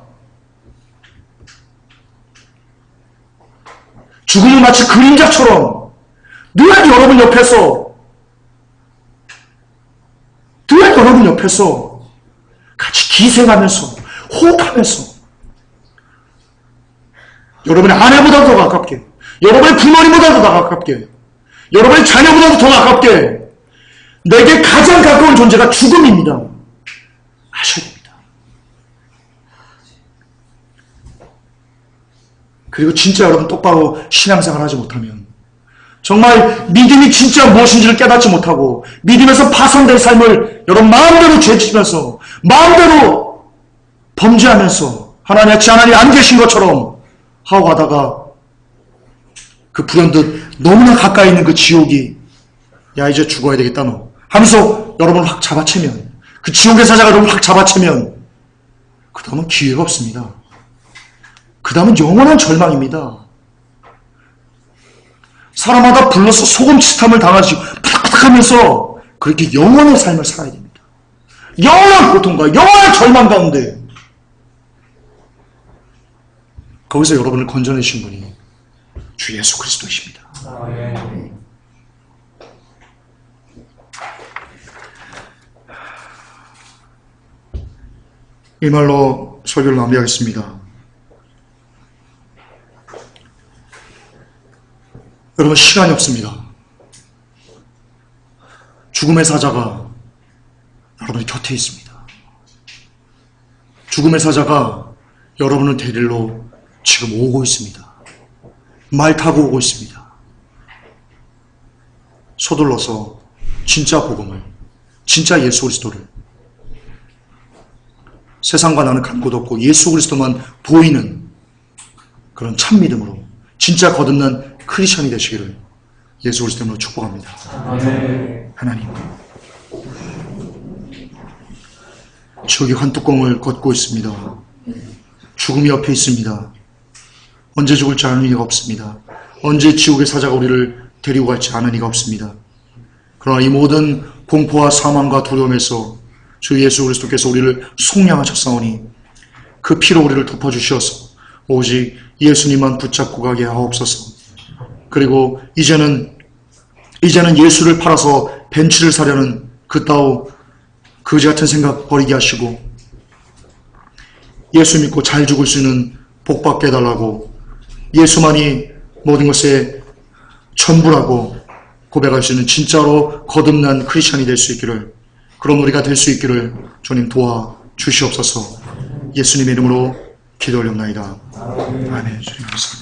죽음은 마치 그림자처럼 늘 여러분 옆에서 같이 기생하면서 호흡하면서 여러분의 아내보다도 더 가깝게, 여러분의 부모님보다도 더 가깝게, 여러분의 자녀보다도 더 가깝게, 내게 가장 가까운 존재가 죽음입니다. 아셔야 됩니다. 그리고 진짜 여러분 똑바로 신앙생활 하지 못하면 정말 믿음이 진짜 무엇인지를 깨닫지 못하고 믿음에서 파손된 삶을 여러분 마음대로 죄지면서 마음대로 범죄하면서 하나님 안 계신 것처럼 하고 가다가 그 불현듯 너무나 가까이 있는 그 지옥이 야 이제 죽어야 되겠다 너 하면서 여러분을 확 잡아채면 그 지옥의 사자가 여러분을 확 잡아채면 그 다음은 기회가 없습니다. 그 다음은 영원한 절망입니다. 사람마다 불러서 소금치탐을 당하시고 팍팍하면서 그렇게 영원의 삶을 살아야 됩니다. 영원한 고통과 영원한 절망 가운데 거기서 여러분을 건져내신 분이 주 예수 그리스도이십니다. 이 말로 설교를 마무리하겠습니다. 여러분 시간이 없습니다. 죽음의 사자가 여러분의 곁에 있습니다. 죽음의 사자가 여러분을 데리러 지금 오고 있습니다. 말 타고 오고 있습니다. 서둘러서 진짜 복음을, 진짜 예수 그리스도를 세상과 나는 간 곳 없고 예수 그리스도만 보이는 그런 참 믿음으로 진짜 거듭난 크리스천이 되시기를 예수 그리스도로 축복합니다. 하나님, 저기 환뚜껑을 걷고 있습니다. 죽음이 옆에 있습니다. 언제 죽을지 아는 이가 없습니다. 언제 지옥의 사자가 우리를 데리고 갈지 아는 이가 없습니다. 그러나 이 모든 공포와 사망과 두려움에서 주 예수 그리스도께서 우리를 속량하셨사오니 그 피로 우리를 덮어주시어서 오직 예수님만 붙잡고 가게 하옵소서. 그리고 이제는 예수를 팔아서 벤츠를 사려는 그따위 거지 같은 생각 버리게 하시고 예수 믿고 잘 죽을 수 있는 복 받게 해달라고 예수만이 모든 것의 전부라고 고백할 수 있는 진짜로 거듭난 크리스천이 될 수 있기를, 그런 우리가 될 수 있기를 주님 도와주시옵소서. 예수님의 이름으로 기도 올렸나이다. 아멘. 주님 감사합니다.